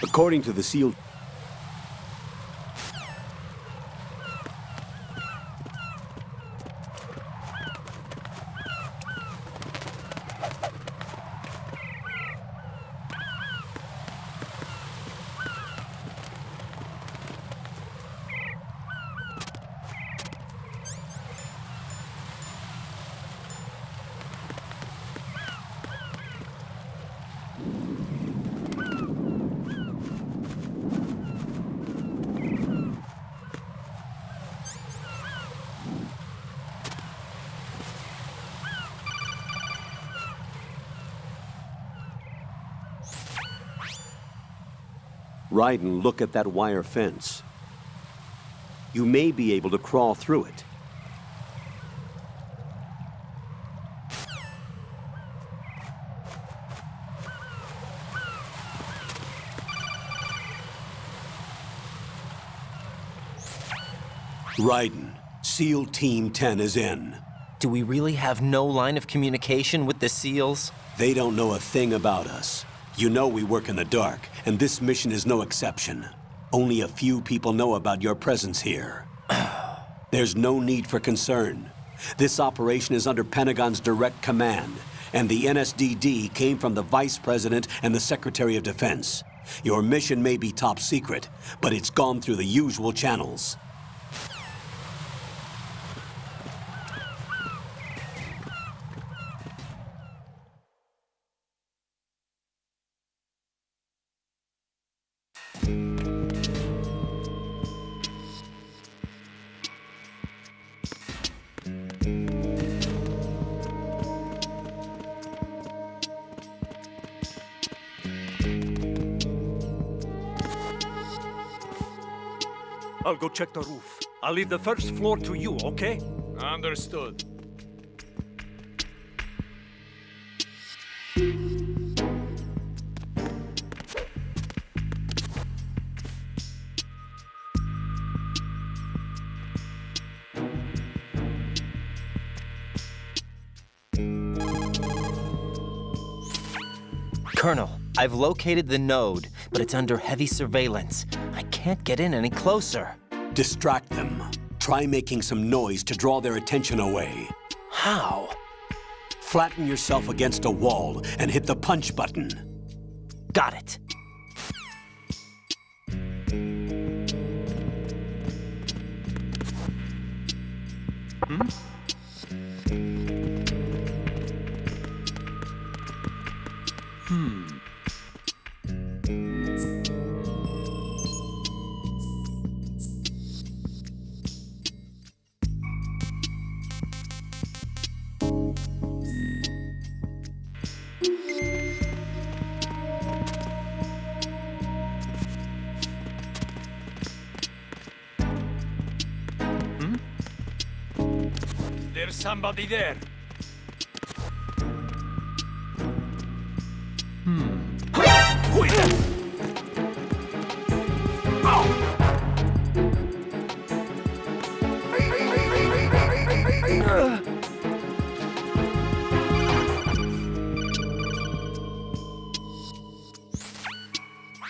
According to the sealed... Raiden, look at that wire fence. You may be able to crawl through it. Raiden, SEAL Team 10 is in. Do we really have no line of communication with the SEALs? They don't know a thing about us. You know we work in the dark, and this mission is no exception. Only a few people know about your presence here. There's no need for concern. This operation is under Pentagon's direct command, and the NSDD came from the Vice President and the Secretary of Defense. Your mission may be top secret, but it's gone through the usual channels. I'll go check the roof. I'll leave the first floor to you, okay? Understood. Colonel, I've located the node, but it's under heavy surveillance. I can't get in any closer. Distract them. Try making some noise to draw their attention away. How? Flatten yourself against a wall and hit the punch button. Got it. There's somebody there.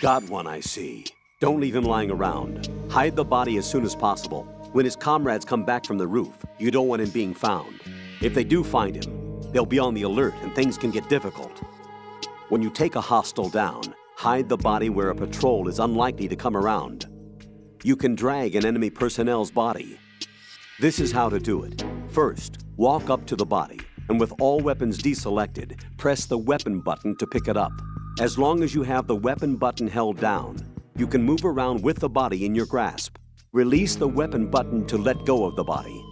Got one, I see. Don't leave him lying around. Hide the body as soon as possible. When his comrades come back from the roof, you don't want him being found. If they do find him, they'll be on the alert and things can get difficult. When you take a hostile down, hide the body where a patrol is unlikely to come around. You can drag an enemy personnel's body. This is how to do it. First, walk up to the body, and with all weapons deselected, press the weapon button to pick it up. As long as you have the weapon button held down, you can move around with the body in your grasp. Release the weapon button to let go of the body.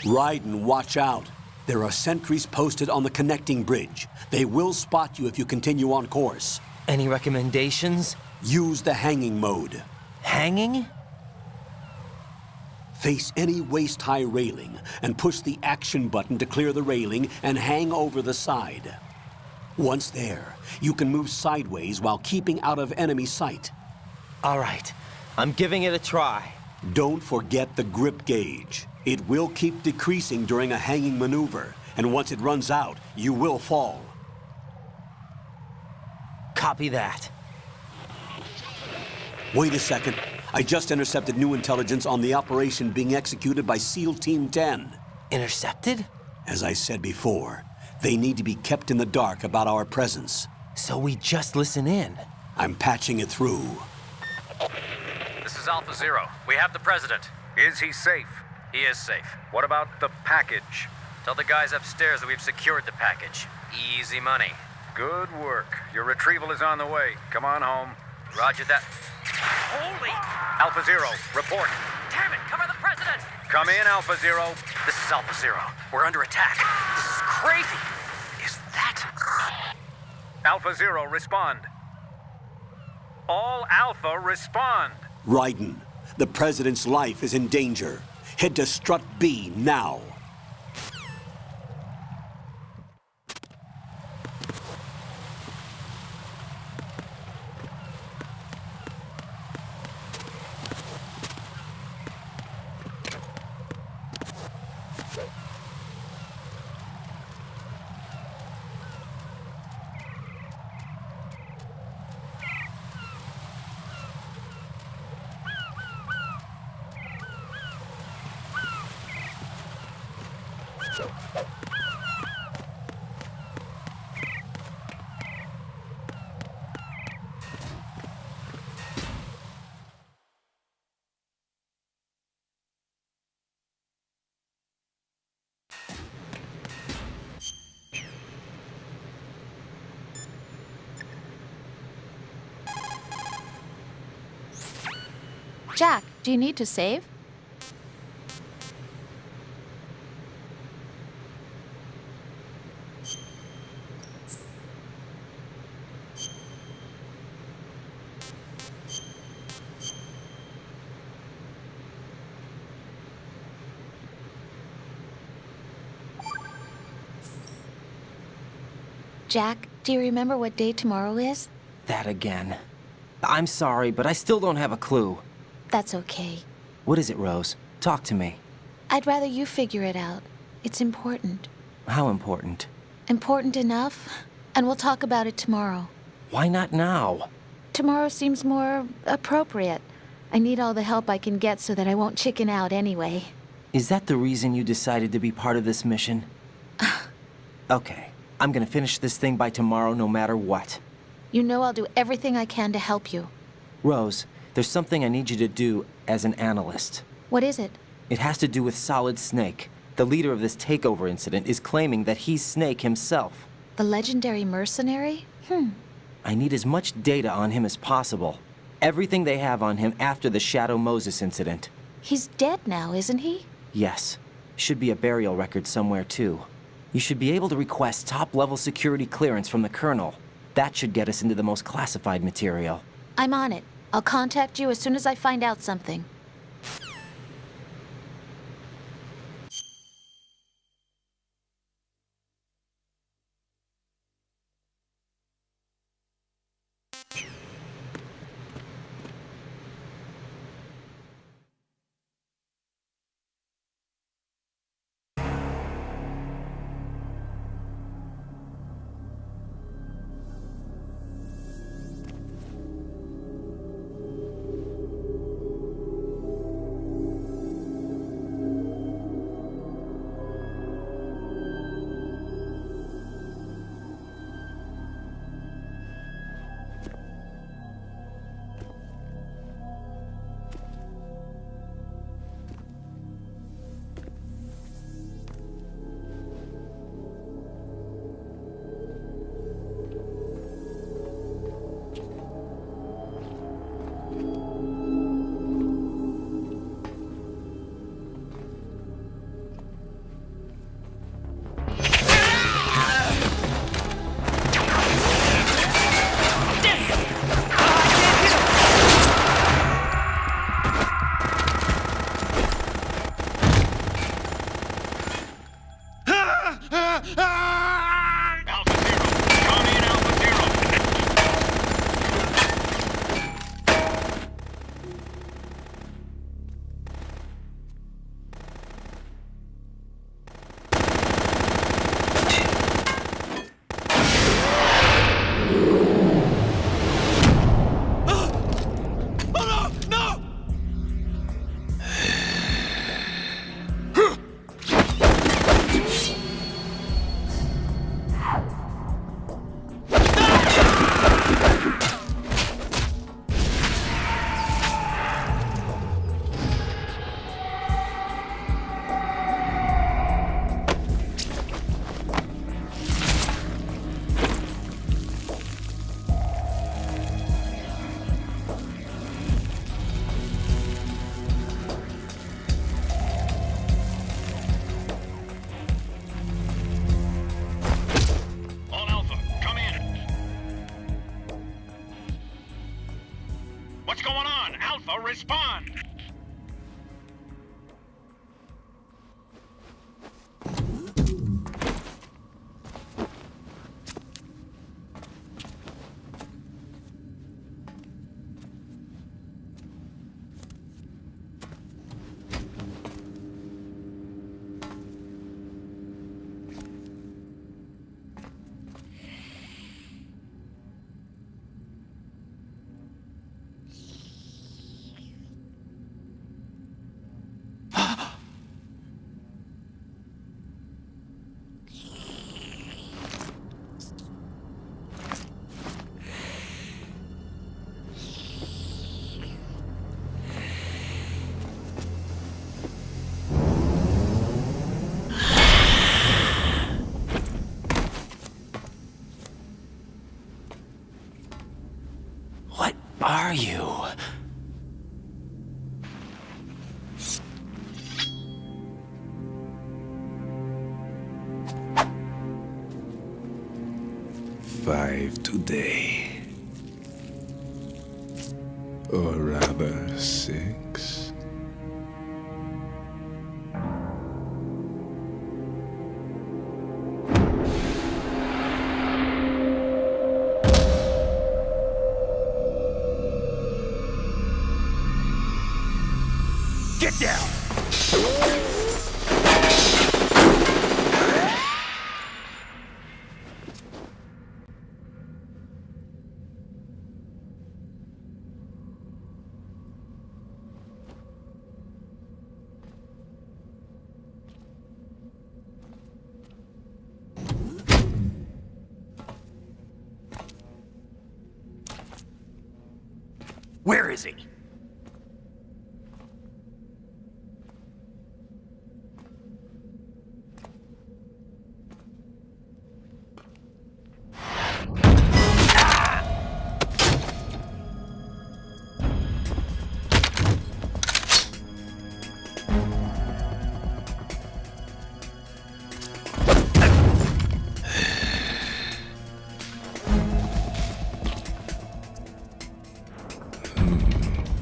Raiden, watch out. There are sentries posted on the connecting bridge. They will spot you if you continue on course. Any recommendations? Use the hanging mode. Hanging? Face any waist-high railing and push the action button to clear the railing and hang over the side. Once there, you can move sideways while keeping out of enemy sight. All right, I'm giving it a try. Don't forget the grip gauge. It will keep decreasing during a hanging maneuver, and once it runs out, you will fall. Copy that. Wait a second. I just intercepted new intelligence on the operation being executed by SEAL Team 10. Intercepted? As I said before, they need to be kept in the dark about our presence. So we just listen in. I'm patching it through. This is Alpha Zero. We have the president. Is he safe? He is safe. What about the package? Tell the guys upstairs that we've secured the package. Easy money. Good work. Your retrieval is on the way. Come on home. Roger that. Holy! Alpha Zero, report. Damn it, cover the president! Come in, Alpha Zero. This is Alpha Zero. We're under attack. This is crazy. Is that... Alpha Zero, respond. All Alpha, respond. Raiden, the president's life is in danger. Head to Strut B now. Jack, do you need to save? Jack, do you remember what day tomorrow is? That again. I'm sorry, but I still don't have a clue. That's okay. What is it, Rose? Talk to me. I'd rather you figure it out. It's important. How important? Important enough? And we'll talk about it tomorrow. Why not now? Tomorrow seems more appropriate. I need all the help I can get so that I won't chicken out anyway. Is that the reason you decided to be part of this mission? Okay, I'm gonna finish this thing by tomorrow no matter what. You know I'll do everything I can to help you. Rose, there's something I need you to do as an analyst. What is it? It has to do with Solid Snake. The leader of this takeover incident is claiming that he's Snake himself. The legendary mercenary? I need as much data on him as possible. Everything they have on him after the Shadow Moses incident. He's dead now, isn't he? Yes. Should be a burial record somewhere, too. You should be able to request top-level security clearance from the Colonel. That should get us into the most classified material. I'm on it. I'll contact you as soon as I find out something. Respond! What are you? Five today. Or rather, 6. Get down! Where is he?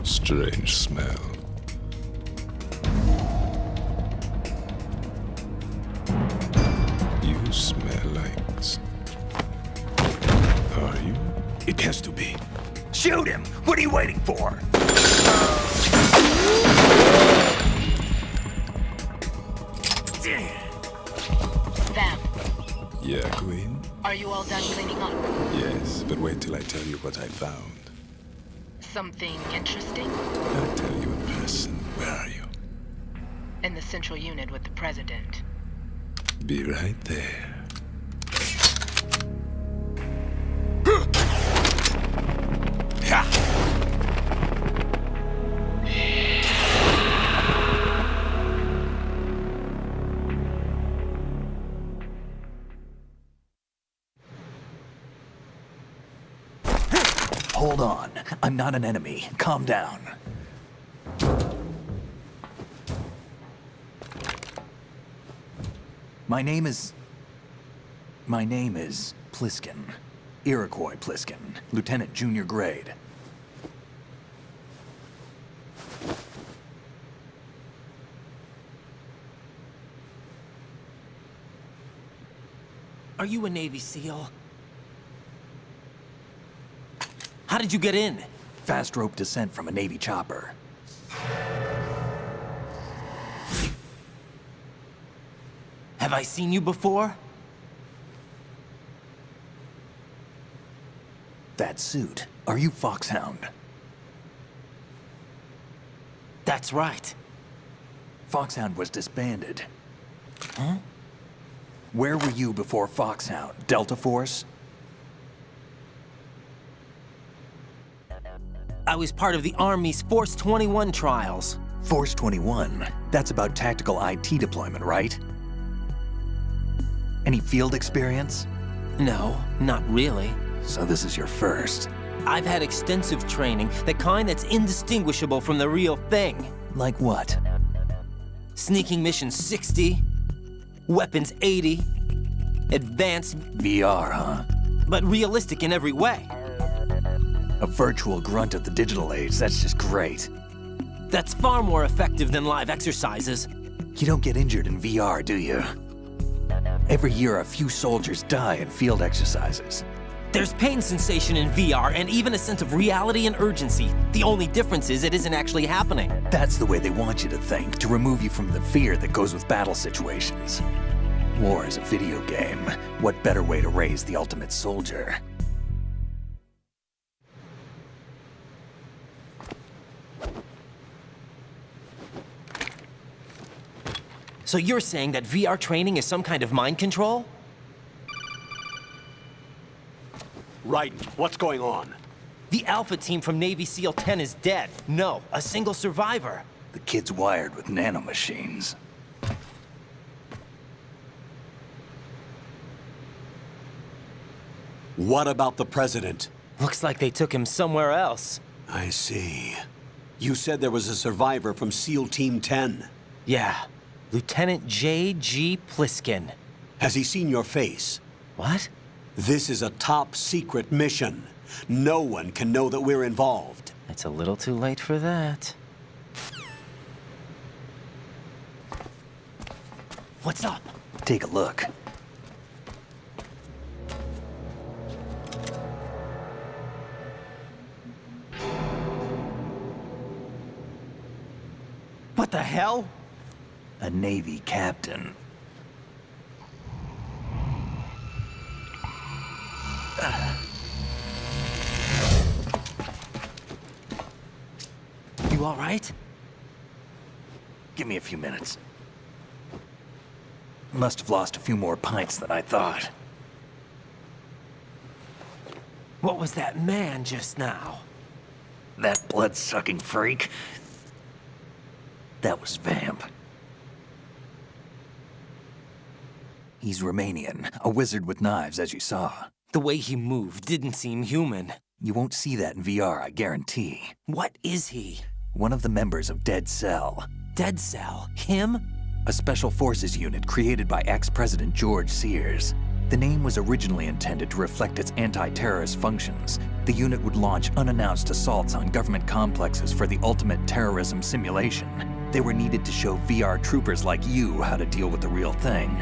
Strange smell. You smell like... Are you? It has to be. Shoot him! What are you waiting for? Vam, Yeah, Queen? are you all done cleaning up? Yes, but wait till I tell you what I found. Something interesting? I'll tell you in person. Where are you? In the central unit with the president. Be right there. Hold on. I'm not an enemy. Calm down. My name is Pliskin. Iroquois Pliskin. Lieutenant junior grade. Are you a Navy SEAL? How did you get in? Fast rope descent from a Navy chopper. Have I seen you before? That suit. Are you Foxhound? That's right. Foxhound was disbanded. Huh? Where were you before Foxhound? Delta Force? I was part of the Army's Force 21 trials. Force 21? That's about tactical IT deployment, right? Any field experience? No, not really. So this is your first. I've had extensive training, the kind that's indistinguishable from the real thing. Like what? Sneaking mission 60, weapons 80, advanced... VR, huh? But realistic in every way. A virtual grunt of the digital age, that's just great. That's far more effective than live exercises. You don't get injured in VR, do you? Every year, a few soldiers die in field exercises. There's pain sensation in VR and even a sense of reality and urgency. The only difference is it isn't actually happening. That's the way they want you to think, to remove you from the fear that goes with battle situations. War is a video game. What better way to raise the ultimate soldier? So you're saying that VR training is some kind of mind control? Right. What's going on? The Alpha team from Navy SEAL 10 is dead. No, a single survivor. The kid's wired with nanomachines. What about the president? Looks like they took him somewhere else. I see. You said there was a survivor from SEAL Team 10. Yeah. Lieutenant J.G. Pliskin. Has he seen your face? What? This is a top-secret mission. No one can know that we're involved. It's a little too late for that. What's up? Take a look. What the hell? A Navy captain. You all right? Give me a few minutes. Must have lost a few more pints than I thought. What was that man just now? That blood-sucking freak. That was Vamp. He's Romanian, a wizard with knives, as you saw. The way he moved didn't seem human. You won't see that in VR, I guarantee. What is he? One of the members of Dead Cell. Dead Cell? Him? A special forces unit created by ex-President George Sears. The name was originally intended to reflect its anti-terrorist functions. The unit would launch unannounced assaults on government complexes for the ultimate terrorism simulation. They were needed to show VR troopers like you how to deal with the real thing.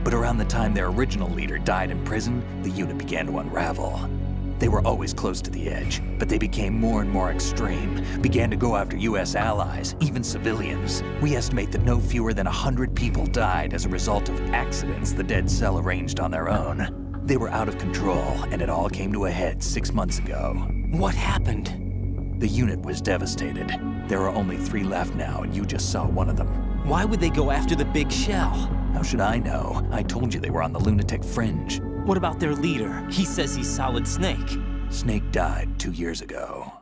But around the time their original leader died in prison, the unit began to unravel. They were always close to the edge, but they became more and more extreme, began to go after US allies, even civilians. We estimate that no fewer than 100 people died as a result of accidents the Dead Cell arranged on their own. They were out of control, and it all came to a head 6 months ago. What happened? The unit was devastated. There are only 3 left now, and you just saw one of them. Why would they go after the big shell? How should I know? I told you they were on the lunatic fringe. What about their leader? He says he's Solid Snake. Snake died 2 years ago.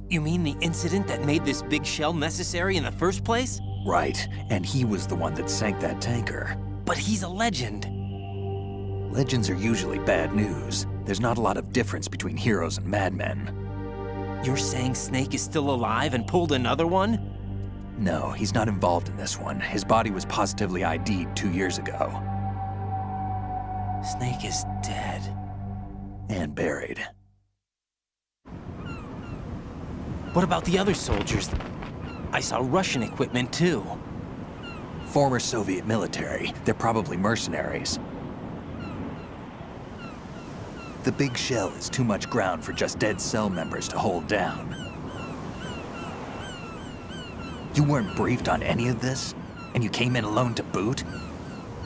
You mean the incident that made this big shell necessary in the first place? Right, and he was the one that sank that tanker. But he's a legend. Legends are usually bad news. There's not a lot of difference between heroes and madmen. You're saying Snake is still alive and pulled another one? No, he's not involved in this one. His body was positively ID'd 2 years ago. Snake is dead. And buried. What about the other soldiers? I saw Russian equipment too. Former Soviet military. They're probably mercenaries. The big shell is too much ground for just Dead Cell members to hold down. You weren't briefed on any of this? And you came in alone to boot?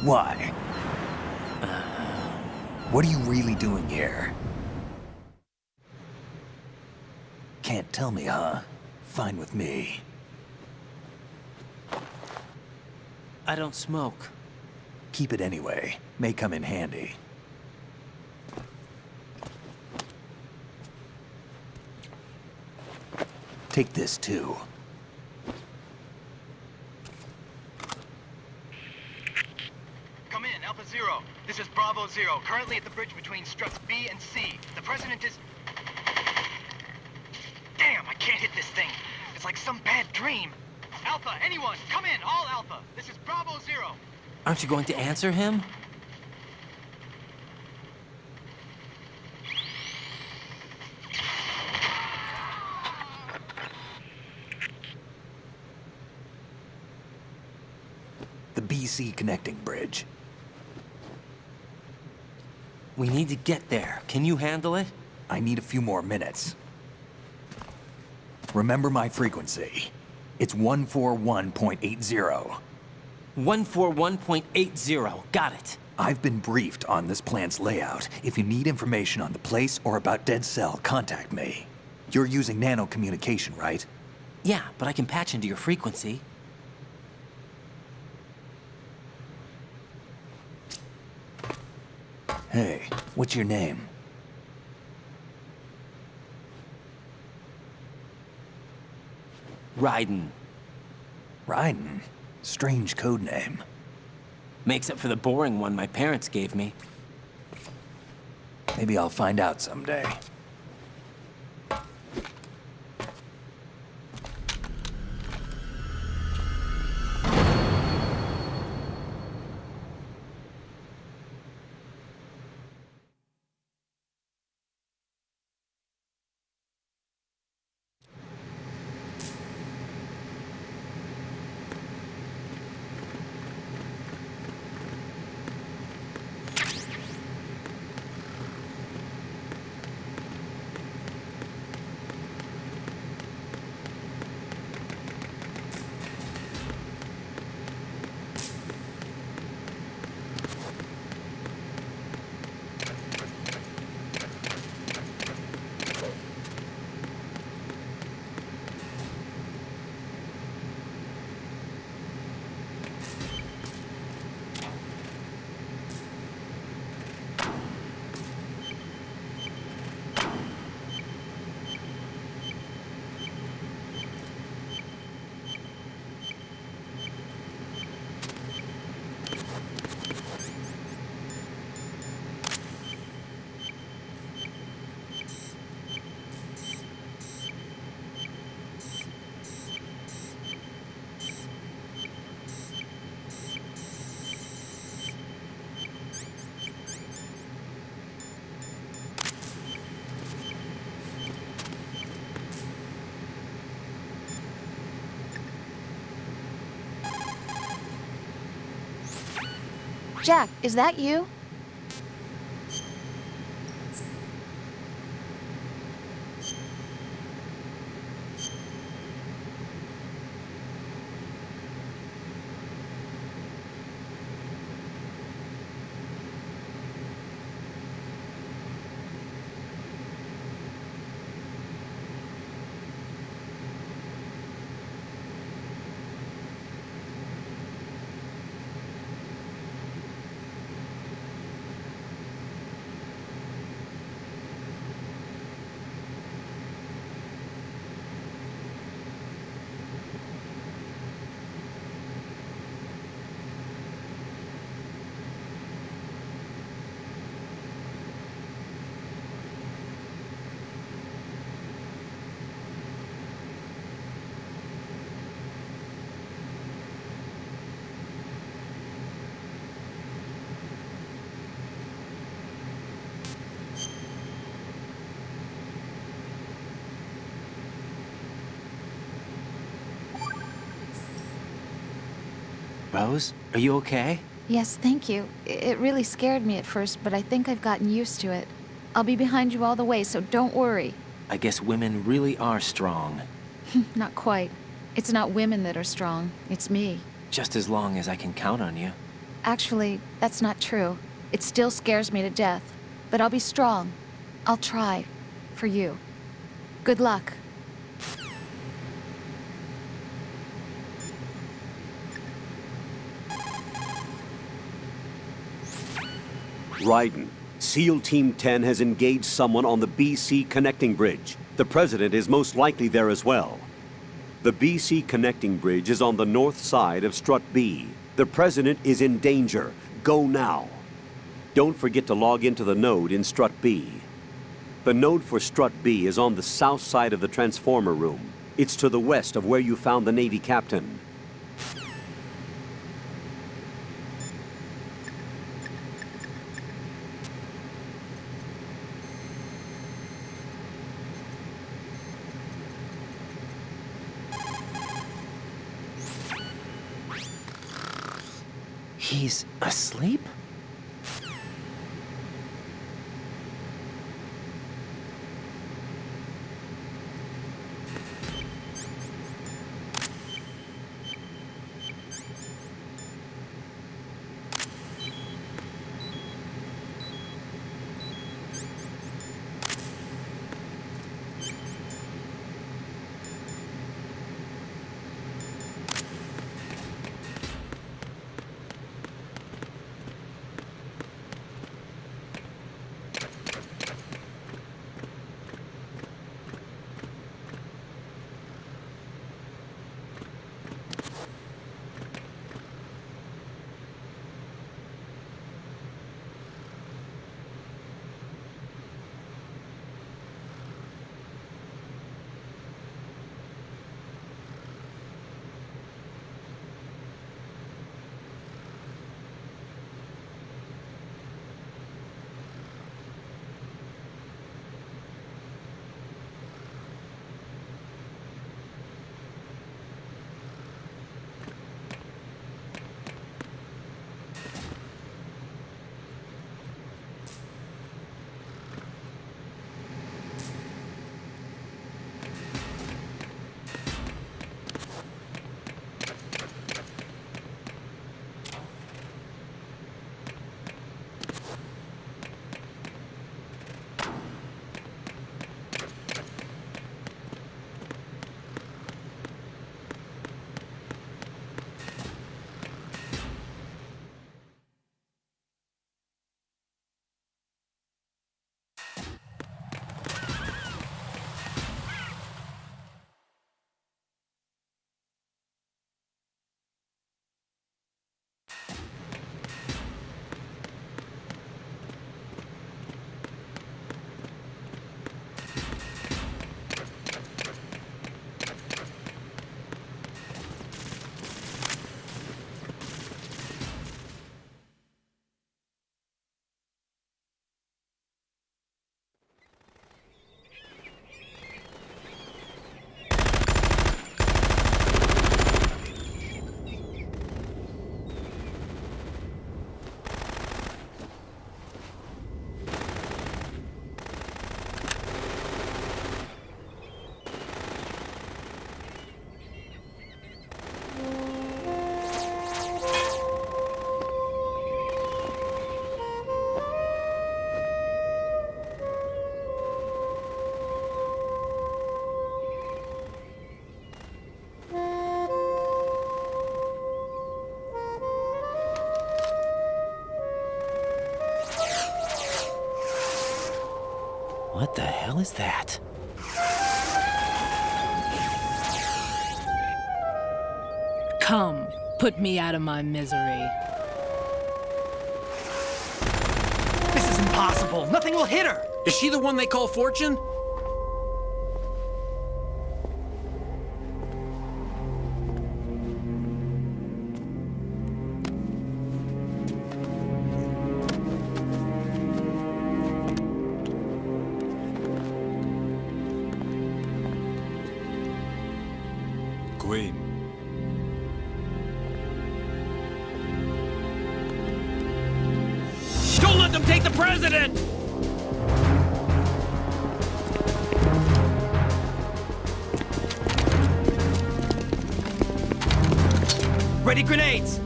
Why? What are you really doing here? Can't tell me, huh? Fine with me. I don't smoke. Keep it anyway. May come in handy. Take this too. Come in, Alpha Zero. This is Bravo Zero, currently at the bridge between struts B and C. The President is... Damn, I can't hit this thing. It's like some bad dream. Alpha, anyone, come in, all Alpha. This is Bravo Zero. Aren't you going to answer him? The BC connecting bridge. We need to get there. Can you handle it? I need a few more minutes. Remember my frequency. It's 141.80. 141.80. Got it. I've been briefed on this plant's layout. If you need information on the place or about Dead Cell, contact me. You're using nano communication, right? Yeah, but I can patch into your frequency. Hey, what's your name? Raiden. Raiden? Strange code name. Makes up for the boring one my parents gave me. Maybe I'll find out someday. Jack, is that you? Rose, are you okay? Yes, thank you. It really scared me at first, but I think I've gotten used to it. I'll be behind you all the way, so don't worry. I guess women really are strong. Not quite. It's not women that are strong, it's me. Just as long as I can count on you. Actually, that's not true. It still scares me to death. But I'll be strong. I'll try. For you. Good luck. Raiden, SEAL Team 10 has engaged someone on the BC connecting bridge. The President is most likely there as well. The BC connecting bridge is on the north side of Strut B. The President is in danger. Go now. Don't forget to log into the node in Strut B. The node for Strut B is on the south side of the transformer room. It's to the west of where you found the Navy captain. He's asleep? hell is that? Come, put me out of my misery. This is impossible. Nothing will hit her. Is she the one they call Fortune? Queen. Don't let them take the president! Ready grenades!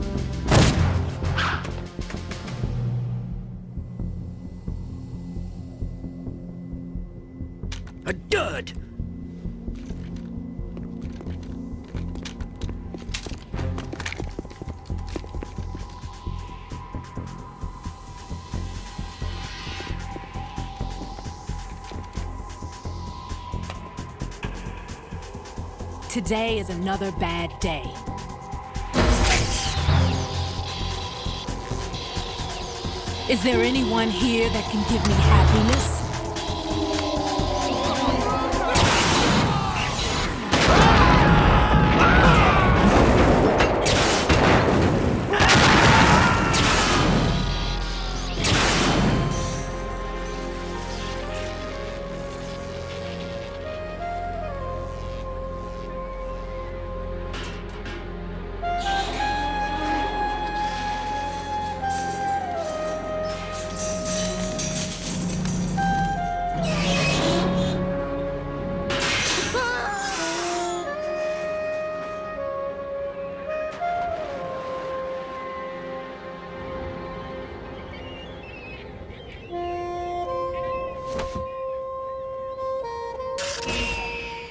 A dud! Today is another bad day. Is there anyone here that can give me happiness?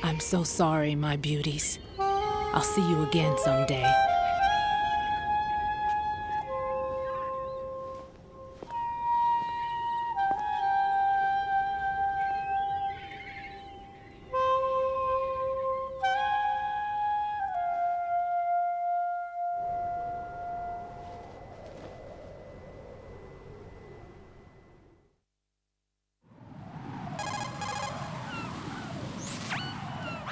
I'm so sorry, my beauties. I'll see you again someday.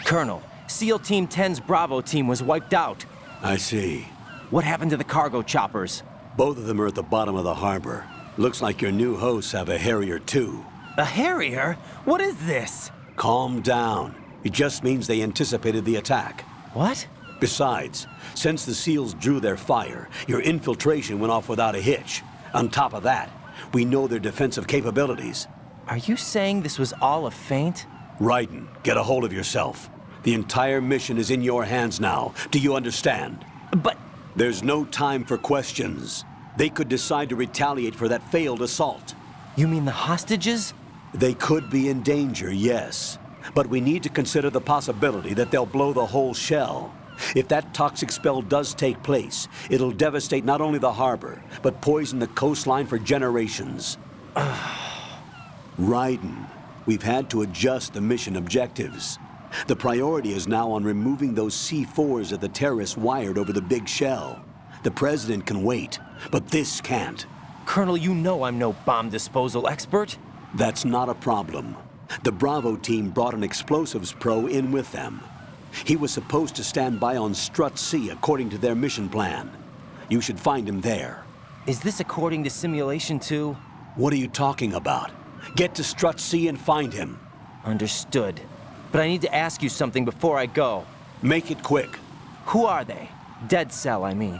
Colonel, SEAL Team 10's Bravo team was wiped out. I see. What happened to the cargo choppers? Both of them are at the bottom of the harbor. Looks like your new hosts have a Harrier too. A Harrier? What is this? Calm down. It just means they anticipated the attack. What? Besides, since the SEALs drew their fire, your infiltration went off without a hitch. On top of that, we know their defensive capabilities. Are you saying this was all a feint? Raiden, get a hold of yourself. The entire mission is in your hands now. Do you understand? But... There's no time for questions. They could decide to retaliate for that failed assault. You mean the hostages? They could be in danger, yes. But we need to consider the possibility that they'll blow the whole shell. If that toxic spell does take place, it'll devastate not only the harbor, but poison the coastline for generations. Raiden, we've had to adjust the mission objectives. The priority is now on removing those C4s that the terrorists wired over the big shell. The president can wait, but this can't. Colonel, you know I'm no bomb disposal expert. That's not a problem. The Bravo team brought an explosives pro in with them. He was supposed to stand by on Strut C according to their mission plan. You should find him there. Is this according to Simulation 2? What are you talking about? Get to Strut C and find him. Understood. But I need to ask you something before I go. Make it quick. Who are they? Dead Cell, I mean.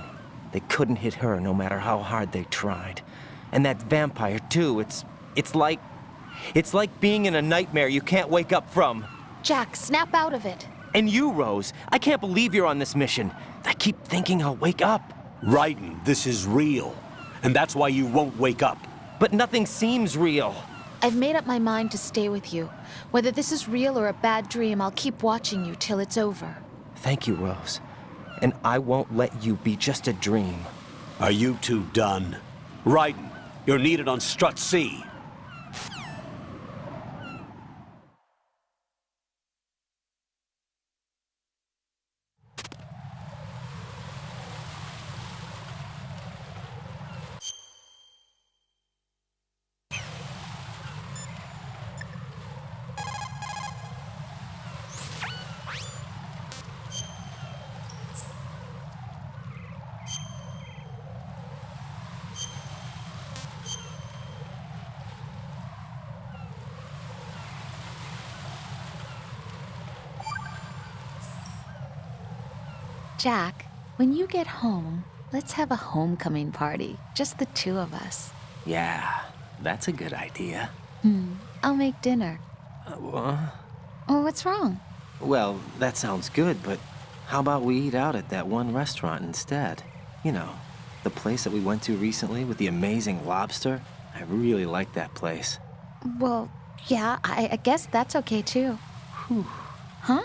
They couldn't hit her no matter how hard they tried. And that vampire, too, it's like being in a nightmare you can't wake up from. Jack, snap out of it. And you, Rose, I can't believe you're on this mission. I keep thinking I'll wake up. Raiden, this is real. And that's why you won't wake up. But nothing seems real. I've made up my mind to stay with you. Whether this is real or a bad dream, I'll keep watching you till it's over. Thank you, Rose. And I won't let you be just a dream. Are you two done? Raiden, you're needed on Strut C. Jack, when you get home, let's have a homecoming party. Just the two of us. Yeah, that's a good idea. I'll make dinner. Oh, what's wrong? Well, that sounds good, but how about we eat out at that one restaurant instead? You know, the place that we went to recently with the amazing lobster? I really like that place. Well, yeah, I guess that's okay too. Huh?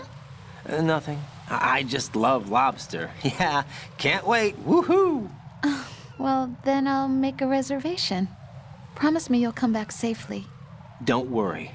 Nothing. I just love lobster. Yeah, can't wait. Woohoo! Well, then I'll make a reservation. Promise me you'll come back safely. Don't worry.